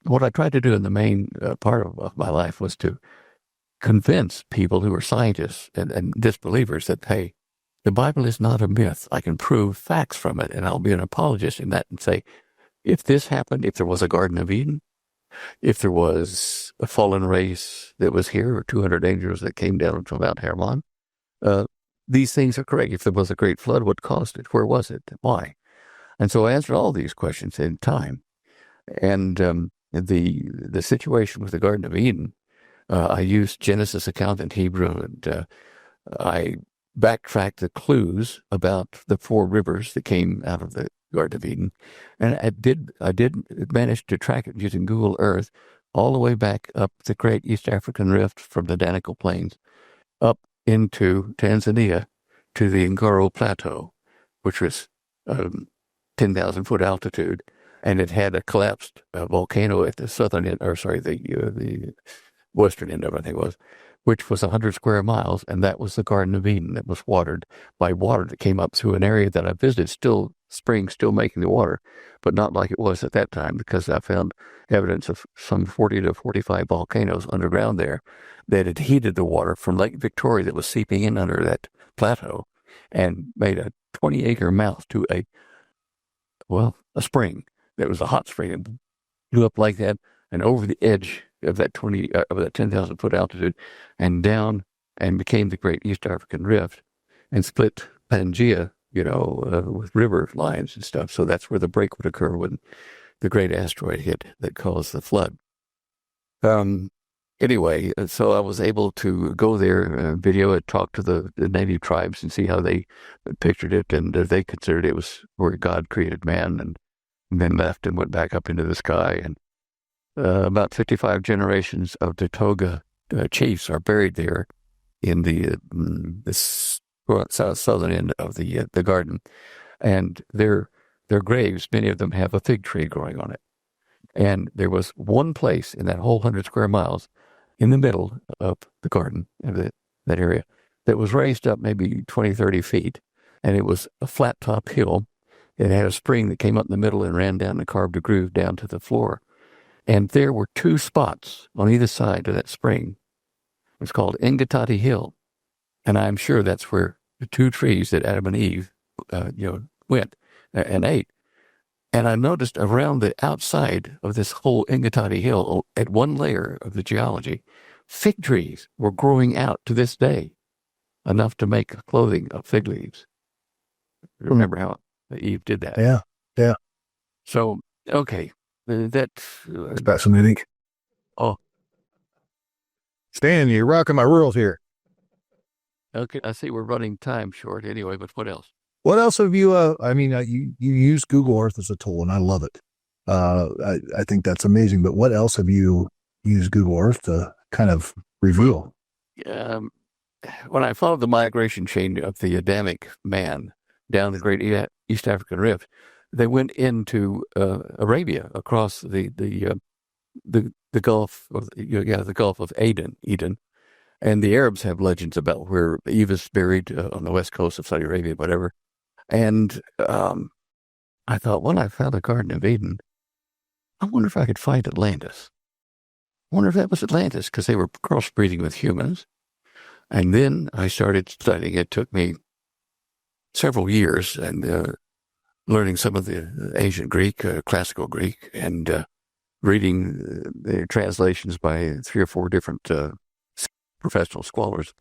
what I tried to do in the main part of my life was to convince people who are scientists and disbelievers that, hey, the Bible is not a myth. I can prove facts from it, and I'll be an apologist in that and say, if this happened, if there was a Garden of Eden, if there was a fallen race that was here, or 200 angels that came down from Mount Hermon, these things are correct. If there was a great flood, what caused it? Where was it? Why? And so I answered all these questions in time. And the situation with the Garden of Eden, I used Genesis account in Hebrew, and I backtracked the clues about the 4 rivers that came out of the Garden of Eden, and I did manage to track it using Google Earth all the way back up the Great East African Rift from the Danakil Plains up into Tanzania to the Ngoro Plateau, which was 10,000 foot altitude, and it had a collapsed volcano at the southern end, the western end of it, I think it was, which was 100 square miles, and that was the Garden of Eden that was watered by water that came up through an area that I visited, still making the water, but not like it was at that time, because I found evidence of some 40 to 45 volcanoes underground there that had heated the water from Lake Victoria that was seeping in under that plateau and made a 20-acre mouth to a spring that was a hot spring and blew up like that and over the edge of that 10,000 foot altitude and down and became the Great East African Rift and split Pangea, with river lines and stuff. So that's where the break would occur when the great asteroid hit that caused the flood. Anyway, so I was able to go there, video it, talk to the native tribes and see how they pictured it, and they considered it was where God created man, and then left and went back up into the sky. And about 55 generations of the Toga chiefs are buried there in the southern end of the garden, and their graves, many of them have a fig tree growing on it. And there was one place in that whole 100 square miles in the middle of the garden, of that area, that was raised up maybe 20, 30 feet. And it was a flat top hill. It had a spring that came up in the middle and ran down and carved a groove down to the floor. And there were two spots on either side of that spring. It was called Engatati Hill. And I'm sure that's where the two trees that Adam and Eve, went and ate. And I noticed around the outside of this whole Engatati Hill, at one layer of the geology, fig trees were growing out to this day, enough to make clothing of fig leaves. Remember how Eve did that? Yeah. So, okay, that's fascinating. Oh, Stan, you're rocking my world here. okay. I see we're running time short anyway, but what else? What else have you, you use Google Earth as a tool, and I love it. I think that's amazing. But what else have you used Google Earth to kind of reveal? When I followed the migration chain of the Adamic man down the Great East African Rift, they went into Arabia across the Gulf of the Gulf of Eden, and the Arabs have legends about where Eve is buried on the west coast of Saudi Arabia, whatever. And I thought, when I found the Garden of Eden, I wonder if I could find Atlantis. I wonder if that was Atlantis, because they were crossbreeding with humans. And then I started studying. It took me several years, and learning some of the ancient Greek, classical Greek, and reading the translations by 3 or 4 different professional scholars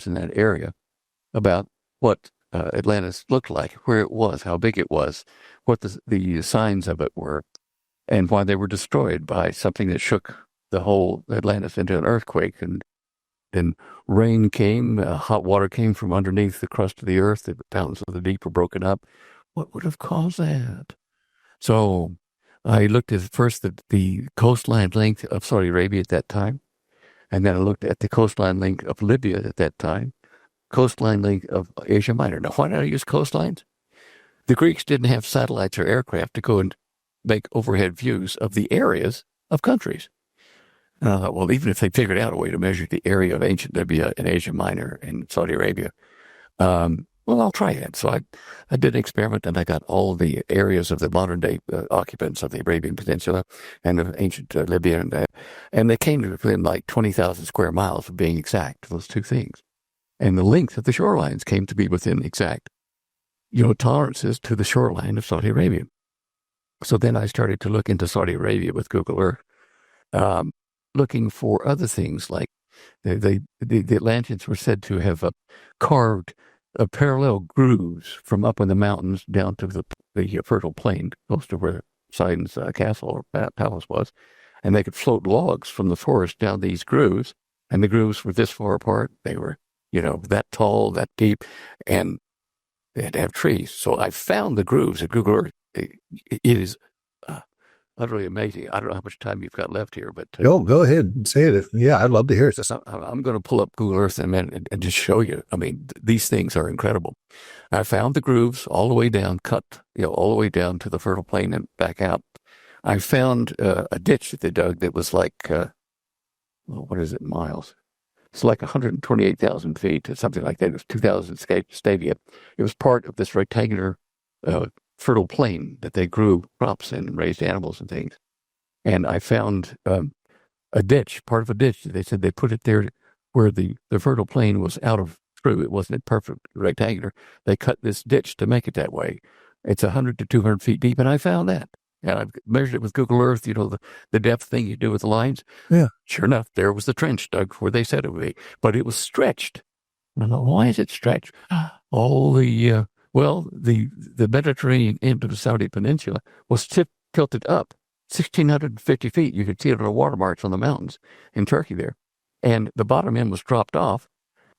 in that area about what Atlantis looked like, where it was, how big it was, what the signs of it were, and why they were destroyed by something that shook the whole Atlantis into an earthquake. And then rain came, hot water came from underneath the crust of the earth, the fountains of the deep were broken up. What would have caused that? So I looked at first the coastline length of Saudi Arabia at that time, and then I looked at the coastline length of Libya at that time, coastline length of Asia Minor. Now, why did I use coastlines? The Greeks didn't have satellites or aircraft to go and make overhead views of the areas of countries. And I thought, well, even if they figured out a way to measure the area of ancient Libya and Asia Minor and Saudi Arabia, I'll try that. So I did an experiment, and I got all the areas of the modern-day occupants of the Arabian Peninsula and of ancient Libya, and they came to within like 20,000 square miles of being exact, those two things. And the length of the shorelines came to be within exact, tolerances to the shoreline of Saudi Arabia. So then I started to look into Saudi Arabia with Google Earth, looking for other things like the Atlanteans were said to have carved parallel grooves from up in the mountains down to the fertile plain, close to where Poseidon's castle or palace was, and they could float logs from the forest down these grooves, and the grooves were this far apart. They were, that tall, that deep, and they had to have trees. So I found the grooves at Google Earth. It is utterly amazing. I don't know how much time you've got left here, but go ahead and say it. Yeah, I'd love to hear it. I'm going to pull up Google Earth in a minute and just show you. I mean, these things are incredible. I found the grooves all the way down, cut, all the way down to the fertile plain and back out. I found a ditch that they dug that was like, miles? It's like 128,000 feet, something like that. It was 2,000 stadia. It was part of this rectangular fertile plain that they grew crops in and raised animals and things. And I found a ditch, part of a ditch. They said they put it there where the fertile plain was out of true. It wasn't perfect rectangular. They cut this ditch to make it that way. It's 100 to 200 feet deep, and I found that. And I've measured it with Google Earth, the depth thing you do with the lines. Yeah. Sure enough, there was the trench dug where they said it would be. But it was stretched. I don't know, why is it stretched? All the Well, the Mediterranean end of the Saudi Peninsula was tilted up 1,650 feet. You could see it on the watermarks on the mountains in Turkey there. And the bottom end was dropped off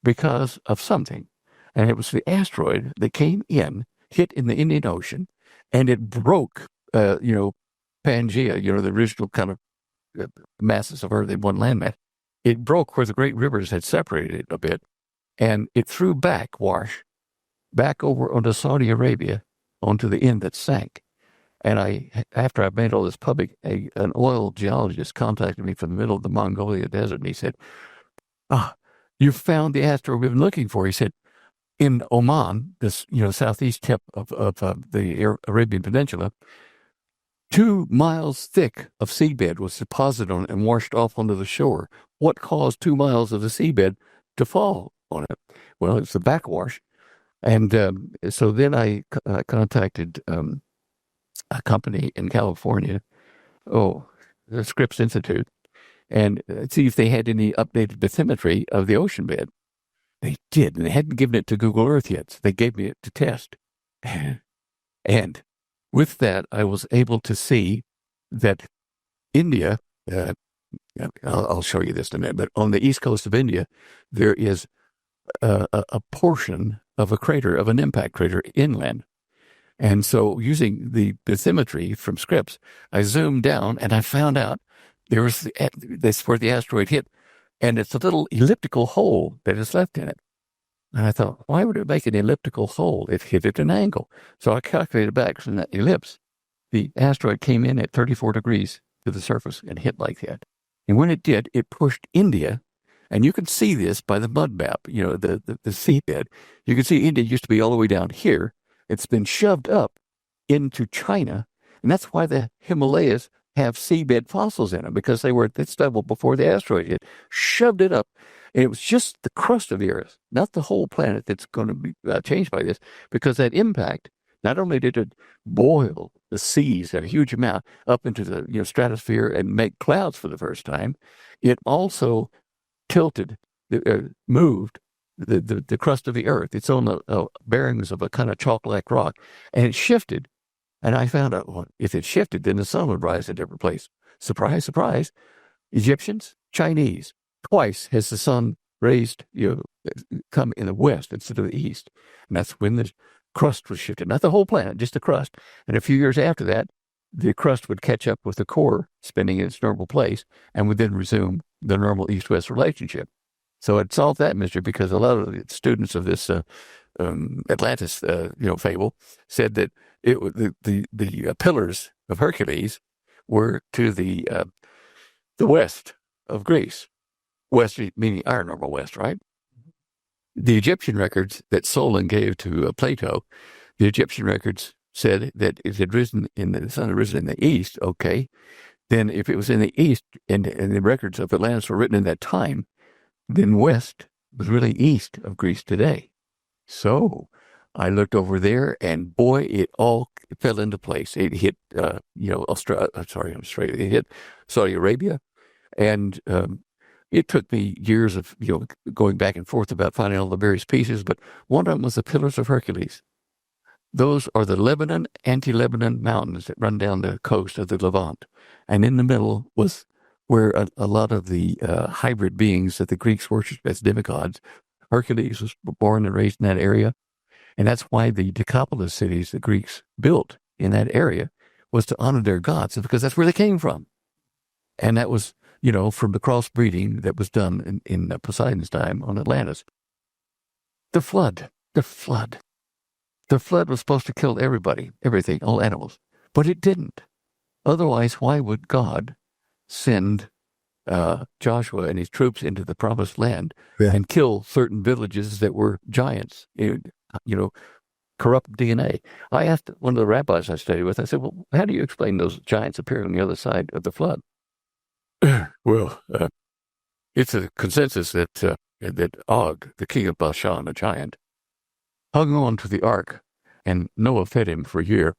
because of something. And it was the asteroid that came in, hit in the Indian Ocean, and it broke, Pangea, the original kind of masses of Earth in one landmass. It broke where the great rivers had separated it a bit, and it threw wash back over onto Saudi Arabia, onto the end that sank. And after I made all this public, an oil geologist contacted me from the middle of the Mongolia desert, and he said, you found the asteroid we've been looking for. He said, in Oman, this southeast tip of the Arabian Peninsula, 2 miles thick of seabed was deposited on it and washed off onto the shore. What caused 2 miles of the seabed to fall on it? Well, it's the backwash. And so then I contacted a company in California, the Scripps Institute, and see if they had any updated bathymetry of the ocean bed. They did, and they hadn't given it to Google Earth yet, so they gave me it to test. And with that, I was able to see that India, I'll show you this in a minute, but on the east coast of India, there is a portion of a crater, of an impact crater inland. And so using the bathymetry from Scripps, I zoomed down and I found out there was that's where the asteroid hit, and it's a little elliptical hole that is left in it. And I thought, why would it make an elliptical hole? It hit at an angle. So I calculated back from that ellipse. The asteroid came in at 34 degrees to the surface and hit like that. And when it did, it pushed India, and you can see this by the mud map, the seabed. You can see India used to be all the way down here. It's been shoved up into China, and that's why the Himalayas have seabed fossils in them, because they were at this level before the asteroid hit, shoved it up, and it was just the crust of the Earth, not the whole planet that's going to be changed by this, because that impact, not only did it boil the seas a huge amount up into the stratosphere and make clouds for the first time, it also tilted, moved the crust of the Earth. It's on the bearings of a kind of chalk-like rock, and it shifted. And I found out, well, if it shifted, then the sun would rise at every place. Surprise, surprise. Egyptians, Chinese, twice has the sun raised, come in the west instead of the east. And that's when the crust was shifted. Not the whole planet, just the crust. And a few years after that, the crust would catch up with the core spinning in its normal place and would then resume the normal east-west relationship. So it solved that mystery, because a lot of the students of this Atlantis, fable said that the pillars of Hercules were to the west of Greece. West meaning our normal west, right? The Egyptian records that Solon gave to Plato, the Egyptian records said that it had risen the sun had risen in the east. Okay, then if it was in the east, and the records of Atlantis were written in that time, then west was really east of Greece today. So I looked over there, and boy, it all fell into place. It hit, Australia. It hit Saudi Arabia, and it took me years of going back and forth about finding all the various pieces. But one of them was the Pillars of Hercules. Those are the anti-Lebanon mountains that run down the coast of the Levant, and in the middle was where a lot of the hybrid beings that the Greeks worshipped as demigods. Hercules was born and raised in that area. And that's why the Decapolis cities the Greeks built in that area was to honor their gods, because that's where they came from. And that was, from the crossbreeding that was done in Poseidon's time on Atlantis. The flood was supposed to kill everybody, everything, all animals. But it didn't. Otherwise, why would God send Joshua and his troops into the promised land and kill certain villages that were giants, corrupt DNA? I asked one of the rabbis I studied with, I said, well, how do you explain those giants appearing on the other side of the flood? Well, it's a consensus that Og, the king of Bashan, a giant, hung on to the ark, and Noah fed him for a year.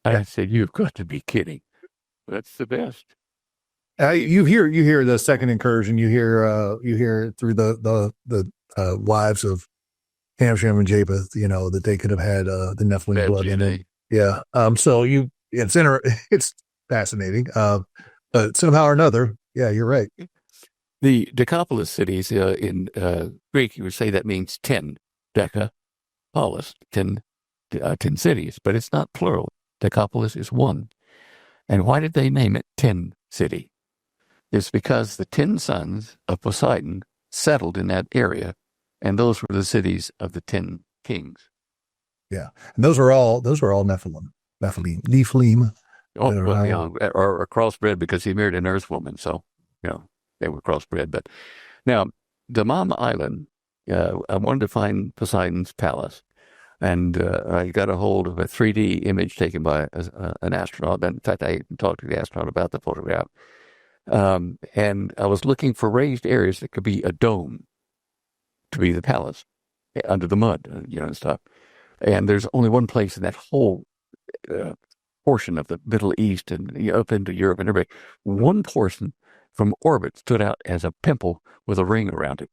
I said, you've got to be kidding. That's the best. You hear the second incursion. You hear through the wives of Ham, Shem, and Japheth, that they could have had the Nephilim Bad blood in DNA. it. Yeah. It's fascinating. But somehow or another, yeah, you're right. The Decapolis cities in Greek, you would say that means 10. Decapolis, 10 cities, but it's not plural. Decapolis is one. And why did they name it 10 city? It's because the 10 sons of Poseidon settled in that area, and those were the cities of the 10 kings. Yeah. And those were all Nephilim. Nephilim. Oh, well, or crossbred because he married an earth woman, so they were crossbred. But now, Damam Island, I wanted to find Poseidon's palace, and I got a hold of a 3D image taken by an astronaut. In fact, I talked to the astronaut about the photograph, and I was looking for raised areas that could be a dome to be the palace under the mud, and stuff. And there's only one place in that whole portion of the Middle East and up into Europe and everything. One portion from orbit stood out as a pimple with a ring around it.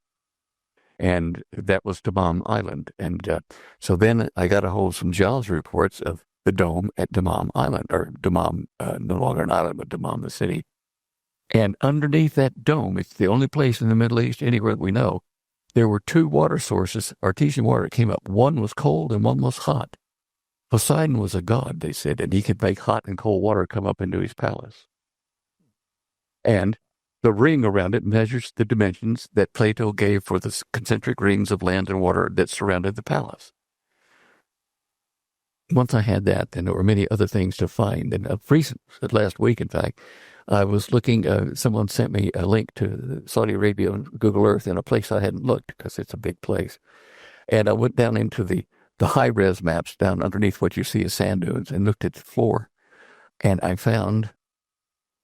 And that was Damam Island. And so then I got a hold of some geology reports of the dome at Damam Island, or Damam, no longer an island, but Damam, the city. And underneath that dome, it's the only place in the Middle East, anywhere that we know, there were two water sources, artesian water, that came up. One was cold and one was hot. Poseidon was a god, they said, and he could make hot and cold water come up into his palace. And the ring around it measures the dimensions that Plato gave for the concentric rings of land and water that surrounded the palace. Once I had that, then there were many other things to find. And last week, in fact, I was looking, someone sent me a link to Saudi Arabia on Google Earth in a place I hadn't looked because it's a big place. And I went down into the high-res maps down underneath what you see as sand dunes and looked at the floor. And I found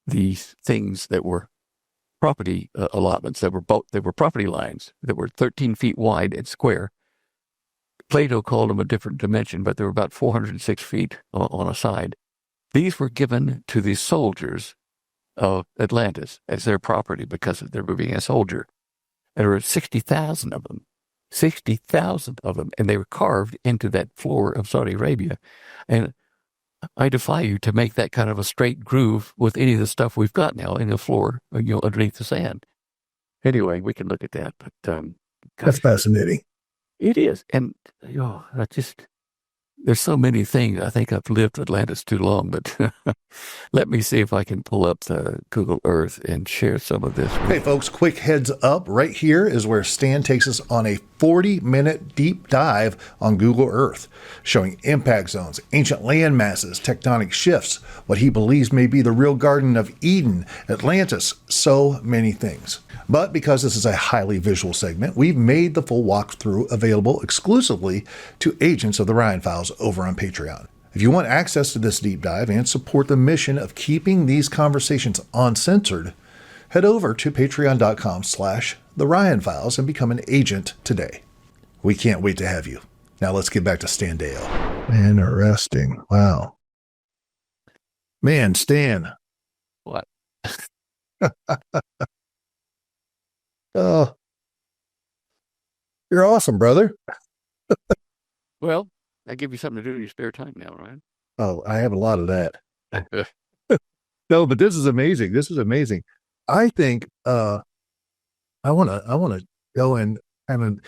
these things that were property allotments. They were property lines that were 13 feet wide and square. Plato called them a different dimension, but they were about 406 feet on a side. These were given to the soldiers of Atlantis as their property because they were being a soldier. There were 60,000 of them. 60,000 of them, and they were carved into that floor of Saudi Arabia. And I defy you to make that kind of a straight groove with any of the stuff we've got now in the floor, underneath the sand. Anyway, we can look at that, but That's fascinating. It is, and there's so many things. I think I've lived Atlantis too long, but let me see if I can pull up the Google Earth and share some of this. Hey, folks, quick heads up. Right here is where Stan takes us on a 40-minute deep dive on Google Earth, showing impact zones, ancient land masses, tectonic shifts, what he believes may be the real Garden of Eden, Atlantis, so many things. But because this is a highly visual segment, we've made the full walkthrough available exclusively to agents of the Ryan Files over on Patreon. If you want access to this deep dive and support the mission of keeping these conversations uncensored, head over to patreon.com/The Ryan Files and become an agent today. We can't wait to have you. Now let's get back to Stan Deyo. Interesting. Wow. Man, Stan. What? Oh, you're awesome, brother. Well, I give you something to do in your spare time now, right? Oh, I have a lot of that. No, but this is amazing. This is amazing. I think I want to go and kind of.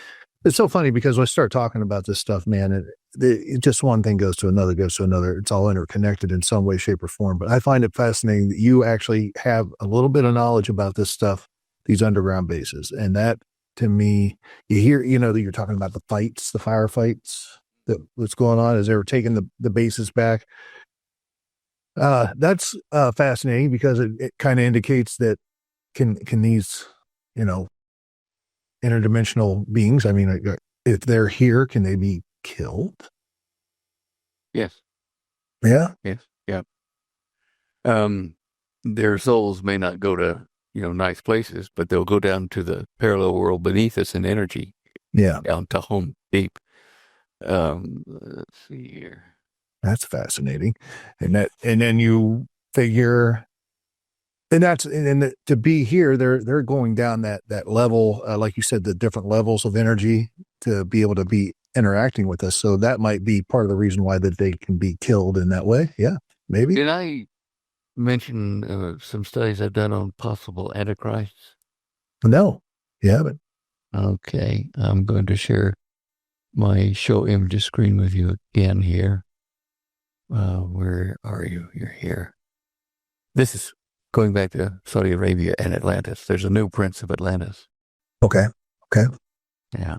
It's so funny because when I start talking about this stuff, man, it just one thing goes to another, goes to another. It's all interconnected in some way, shape, or form. But I find it fascinating that you actually have a little bit of knowledge about this stuff, these underground bases, and that to me, you hear, that you're talking about the fights, the firefights. What's going on as they were taking the bases back. That's fascinating because it kind of indicates that can these, interdimensional beings, I mean, if they're here, can they be killed? Yes. Yeah. Yes. Yeah. Their souls may not go to, nice places, but they'll go down to the parallel world beneath us in energy. Yeah. Down to home deep. Let's see here. That's fascinating. And then you figure, and to be here, they're going down that level, like you said, the different levels of energy to be able to be interacting with us. So that might be part of the reason why that they can be killed in that way. Yeah, maybe. Did I mention some studies I've done on possible antichrists? No, you haven't. Okay, I'm going to share my show images screen with you again here. Where are you? You're here. This is going back to Saudi Arabia and Atlantis. There's a new prince of Atlantis. Okay. Yeah.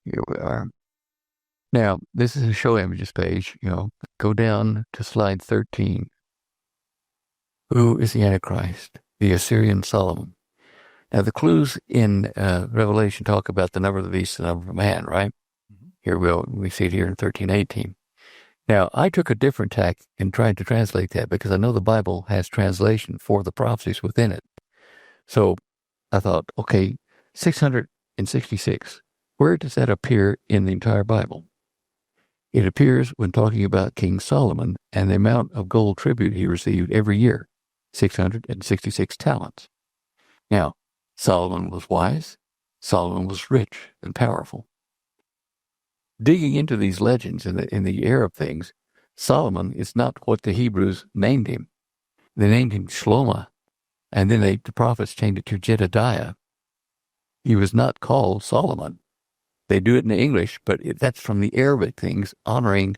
Here we are. Now, this is a show images page. Go down to slide 13. Who is the Antichrist? The Assyrian Solomon. Now, the clues in Revelation talk about the number of the beast and the number of man, right? Mm-hmm. Here we see it here in 13:18. Now, I took a different tack and tried to translate that because I know the Bible has translation for the prophecies within it. So I thought, okay, 666. Where does that appear in the entire Bible? It appears when talking about King Solomon and the amount of gold tribute he received every year, 666 talents. Now, Solomon was wise. Solomon was rich and powerful. Digging into these legends in the Arab things, Solomon is not what the Hebrews named him. They named him Shlomo, and then the prophets changed it to Jedediah. He was not called Solomon. They do it in English, but that's from the Arabic things, honoring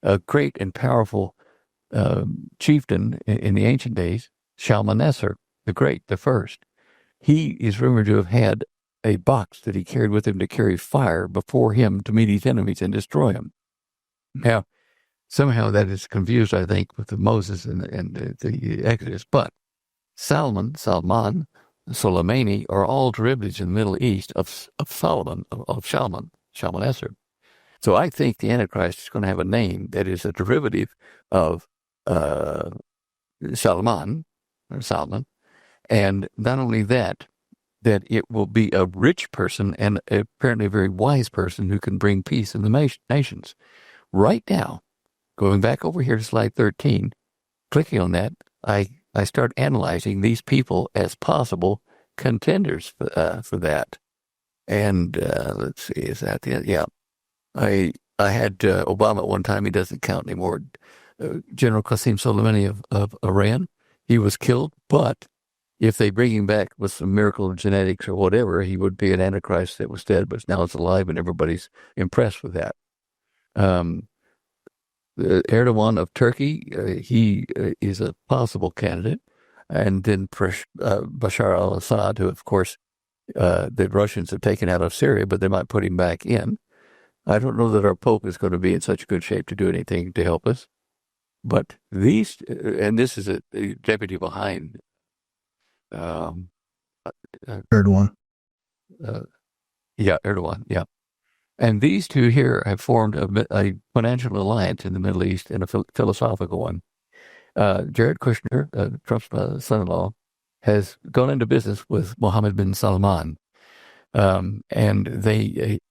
a great and powerful chieftain in the ancient days, Shalmaneser, the Great, the first. He is rumored to have had a box that he carried with him to carry fire before him to meet his enemies and destroy them. Now, somehow that is confused, I think, with the Moses and the Exodus. But Salman, Soleimani are all derivatives in the Middle East of Solomon, of Shalmaneser. So I think the Antichrist is going to have a name that is a derivative of Solomon, and not only that it will be a rich person and apparently a very wise person who can bring peace in the nations. Right now, going back over here to slide 13, clicking on that, I start analyzing these people as possible contenders for that. And let's see, is that the yeah? I had Obama at one time. He doesn't count anymore. General Qasem Soleimani of Iran, he was killed. But if they bring him back with some miracle of genetics or whatever, he would be an antichrist that was dead, but now it's alive, and everybody's impressed with that. Erdogan of Turkey, he is a possible candidate. And then Bashar al-Assad, who, of course, the Russians have taken out of Syria, but they might put him back in. I don't know that our Pope is going to be in such good shape to do anything to help us. But these, and this is a deputy behind. Erdogan. Erdogan, yeah. And these two here have formed a financial alliance in the Middle East and a philosophical one. Jared Kushner, Trump's son-in-law, has gone into business with Mohammed bin Salman. And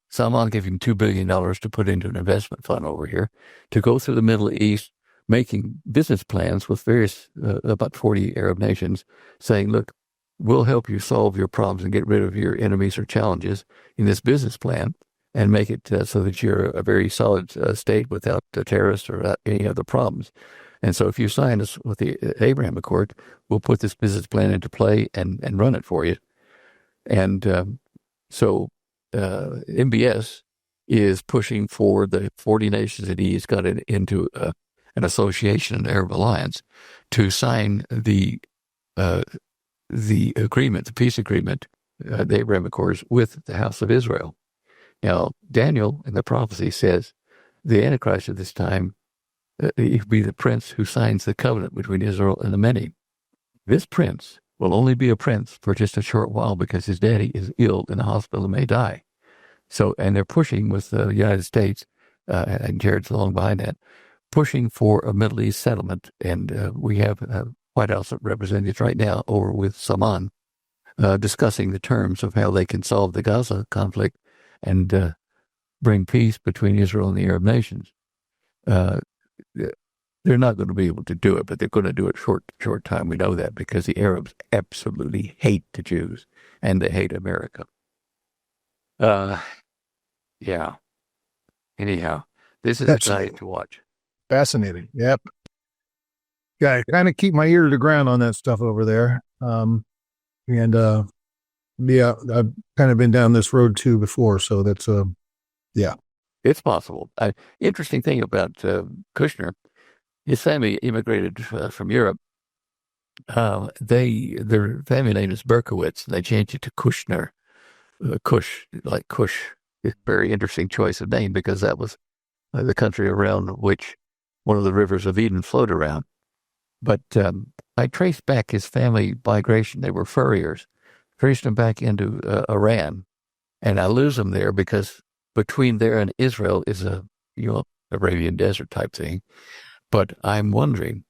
Salman gave him $2 billion to put into an investment fund over here to go through the Middle East, making business plans with various, about 40 Arab nations, saying, look, we'll help you solve your problems and get rid of your enemies or challenges in this business plan and make it so that you're a very solid state without terrorists or any other problems. And so if you sign us with the Abraham Accord, we'll put this business plan into play and run it for you. And so MBS is pushing for the 40 nations that he's got into an association, an Arab alliance, to sign the agreement, the peace agreement, the Abraham Accords, with the House of Israel. Now, Daniel in the prophecy says the Antichrist at this time, he will be the prince who signs the covenant between Israel and the many. This prince will only be a prince for just a short while because his daddy is ill in the hospital and may die. So, and they're pushing with the United States, and Jared's along behind that, pushing for a Middle East settlement. And we have White House representatives right now over with Salman discussing the terms of how they can solve the Gaza conflict and bring peace between Israel and the Arab nations. They're not going to be able to do it, but they're going to do it short time. We know that because the Arabs absolutely hate the Jews and they hate America. Uh, yeah. Anyhow, this is exciting Fascinating. to watch. Fascinating. Yep. Yeah, I kind of keep my ear to the ground on that stuff over there. And yeah, I've kind of been down this road too before, so that's yeah. It's possible. Interesting thing about Kushner, his family immigrated from Europe. Their family name is Berkowitz. They changed it to Kushner, Kush, like Kush. It's a very interesting choice of name because that was the country around which one of the rivers of Eden flowed around. But I traced back his family migration. They were furriers. Traced them back into Iran, and I lose them there because between there and Israel is a Arabian desert type thing. But I'm wondering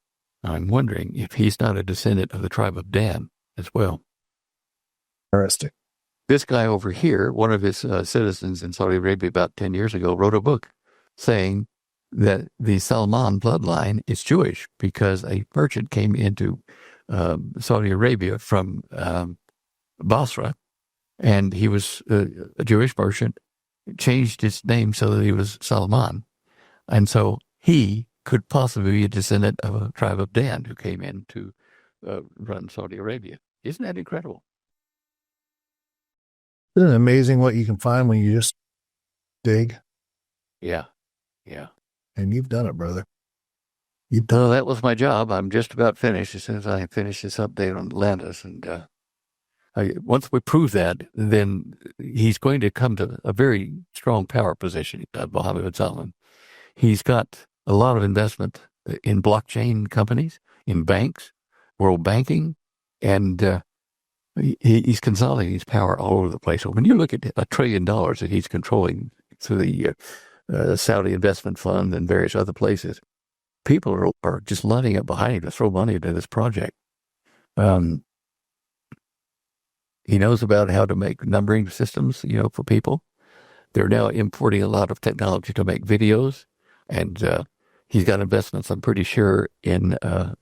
if he's not a descendant of the tribe of Dan as well. Interesting. This guy over here, one of his citizens in Saudi Arabia about 10 years ago, wrote a book saying that the Salman bloodline is Jewish because a merchant came into Saudi Arabia from Basra, and he was a Jewish merchant, changed his name so that he was Salman. And so he could possibly be a descendant of a tribe of Dan who came in to run Saudi Arabia. Isn't that incredible? Isn't it amazing what you can find when you just dig? Yeah, yeah. And you've done it, brother. You've done So that was my job. I'm just about finished as soon as I finish this update on Atlantis. And once we prove that, then he's going to come to a very strong power position, Mohammed bin Salman. He's got a lot of investment in blockchain companies, in banks, world banking, and he's consolidating his power all over the place. So when you look at $1 trillion that he's controlling through the Saudi investment fund and various other places, people are just lining up behind him to throw money into this project. He knows about how to make numbering systems, for people. They're now importing a lot of technology to make videos, and he's got investments, I'm pretty sure, in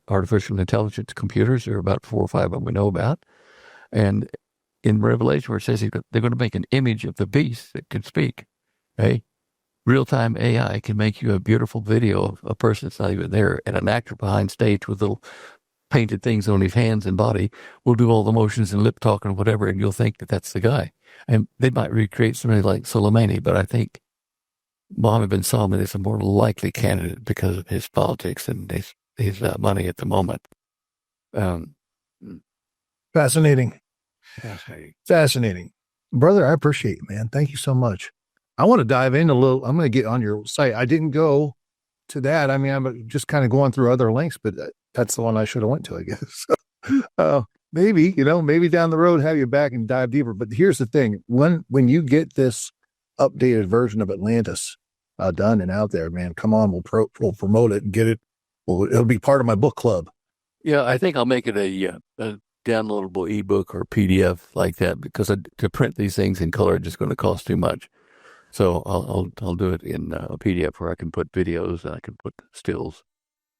artificial intelligence computers. There are about 4 or 5 of them we know about. And in Revelation, where it says they're going to make an image of the beast that can speak, okay? Real-time AI can make you a beautiful video of a person that's not even there, and an actor behind stage with little painted things on his hands and body will do all the motions and lip talk and whatever, and you'll think that that's the guy. And they might recreate somebody like Soleimani, but I think Mohammed bin Salman is a more likely candidate because of his politics and his money at the moment. fascinating. Fascinating. Brother, I appreciate you, man. Thank you so much. I want to dive in a little. I'm going to get on your site. I didn't go to that. I mean, I'm just kind of going through other links, but that's the one I should have went to, I guess. Maybe, maybe down the road, have you back and dive deeper. But here's the thing. When you get this updated version of Atlantis done and out there, man, come on, we'll promote it and get it. Well, it'll be part of my book club. Yeah, I think I'll make it a downloadable ebook or PDF like that, because to print these things in color is just going to cost too much. So I'll do it in a PDF where I can put videos and I can put stills.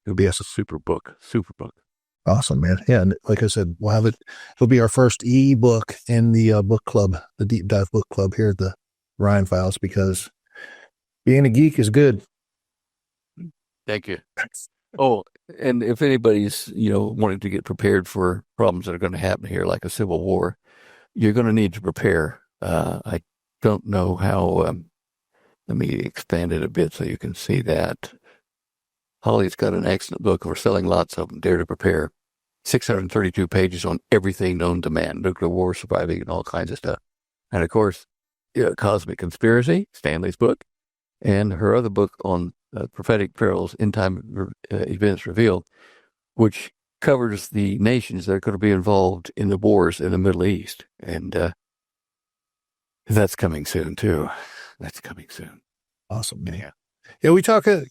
It'll be a super book. Awesome, man. Yeah, and like I said, we'll have it. It'll be our first ebook in the book club, the deep dive book club here at the Ryan Files, because being a geek is good. Thank you. Oh, and if anybody's, wanting to get prepared for problems that are going to happen here, like a civil war, you're going to need to prepare. I don't know how, let me expand it a bit so you can see that. Holly's got an excellent book. We're selling lots of them. Dare to Prepare. 632 pages on everything known to man, nuclear war, surviving, and all kinds of stuff. And of course, Cosmic Conspiracy, Stanley's book, and her other book on prophetic perils, end time events revealed, which covers the nations that are going to be involved in the wars in the Middle East. And that's coming soon, too. That's coming soon. Awesome, man. Yeah, we talk a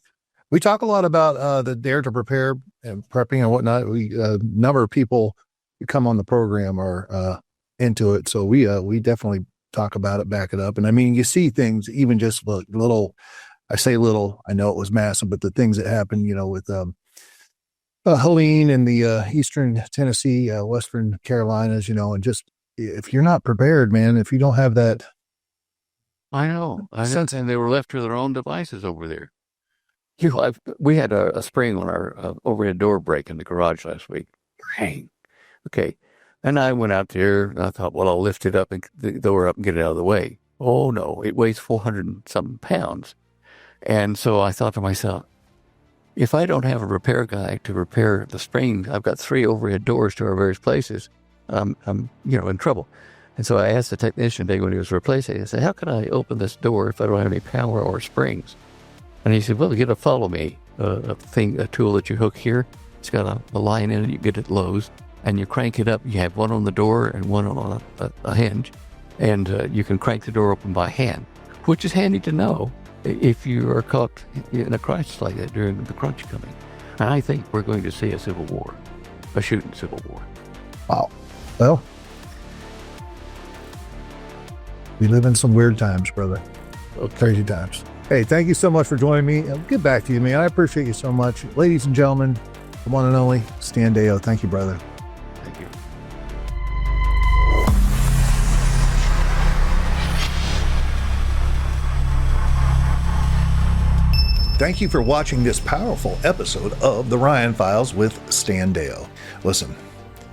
lot about the Dare to Prepare and prepping and whatnot. We number of people who come on the program are into it, so we definitely talk about it, back it up. And I mean, you see things, even just little. I say little. I know it was massive, but the things that happen, with Helene and the Eastern Tennessee, Western Carolinas, and just if you're not prepared, man, if you don't have that I know. Since- And they were left to their own devices over there. We had a spring on our overhead door break in the garage last week. Bang. Okay. And I went out there and I thought, well, I'll lift it up and the door up and get it out of the way. Oh, no. It weighs 400 and something pounds. And so I thought to myself, if I don't have a repair guy to repair the spring, I've got 3 overhead doors to our various places, I'm in trouble. And so I asked the technician today when he was replacing it, I said, how can I open this door if I don't have any power or springs? And he said, well, get a follow me, a tool that you hook here. It's got a line in it, you get it at Lowe's, and you crank it up. You have one on the door and one on a hinge, and you can crank the door open by hand, which is handy to know if you are caught in a crisis like that during the crunch coming. And I think we're going to see a civil war, a shooting civil war. Wow. Well, we live in some weird times, brother. Crazy times. Hey, thank you so much for joining me. I'll get back to you, man. I appreciate you so much. Ladies and gentlemen, the one and only Stan Deyo. Thank you, brother. Thank you. Thank you for watching this powerful episode of The Ryan Files with Stan Deyo. Listen,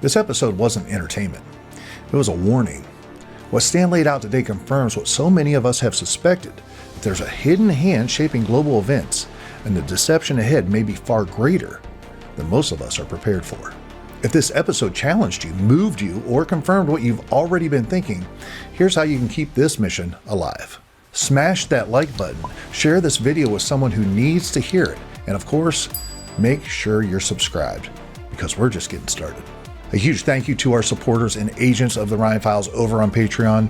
this episode wasn't entertainment. It was a warning. What Stan laid out today confirms what so many of us have suspected, that there's a hidden hand shaping global events, and the deception ahead may be far greater than most of us are prepared for. If this episode challenged you, moved you, or confirmed what you've already been thinking, here's how you can keep this mission alive. Smash that like button, share this video with someone who needs to hear it, and of course, make sure you're subscribed, because we're just getting started. A huge thank you to our supporters and agents of the Ryan Files over on Patreon.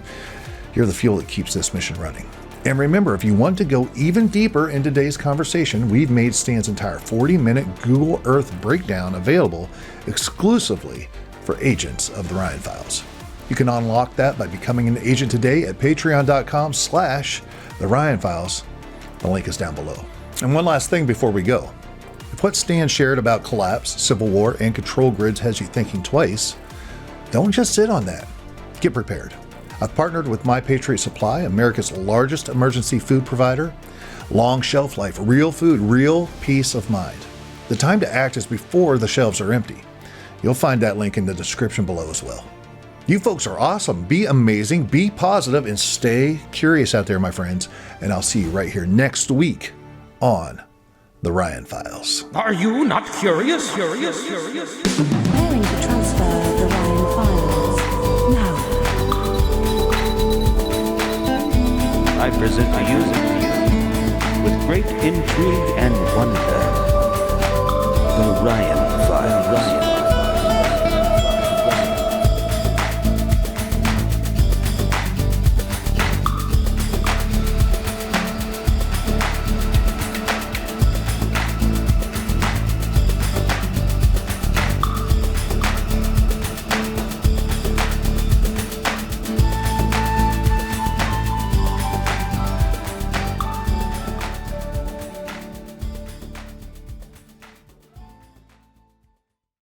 You're the fuel that keeps this mission running. And remember, if you want to go even deeper in today's conversation, we've made Stan's entire 40-minute Google Earth breakdown available exclusively for agents of the Ryan Files. You can unlock that by becoming an agent today at patreon.com/the Ryan Files. The link is down below. And one last thing before we go. If what Stan shared about collapse, civil war, and control grids has you thinking twice, don't just sit on that. Get prepared. I've partnered with My Patriot Supply, America's largest emergency food provider. Long shelf life, real food, real peace of mind. The time to act is before the shelves are empty. You'll find that link in the description below as well. You folks are awesome. Be amazing, be positive, and stay curious out there, my friends. And I'll see you right here next week on The Ryan Files. Are you not curious? Preparing to transfer the Ryan Files. Now. I present to you, with great intrigue and wonder, the Ryan Files.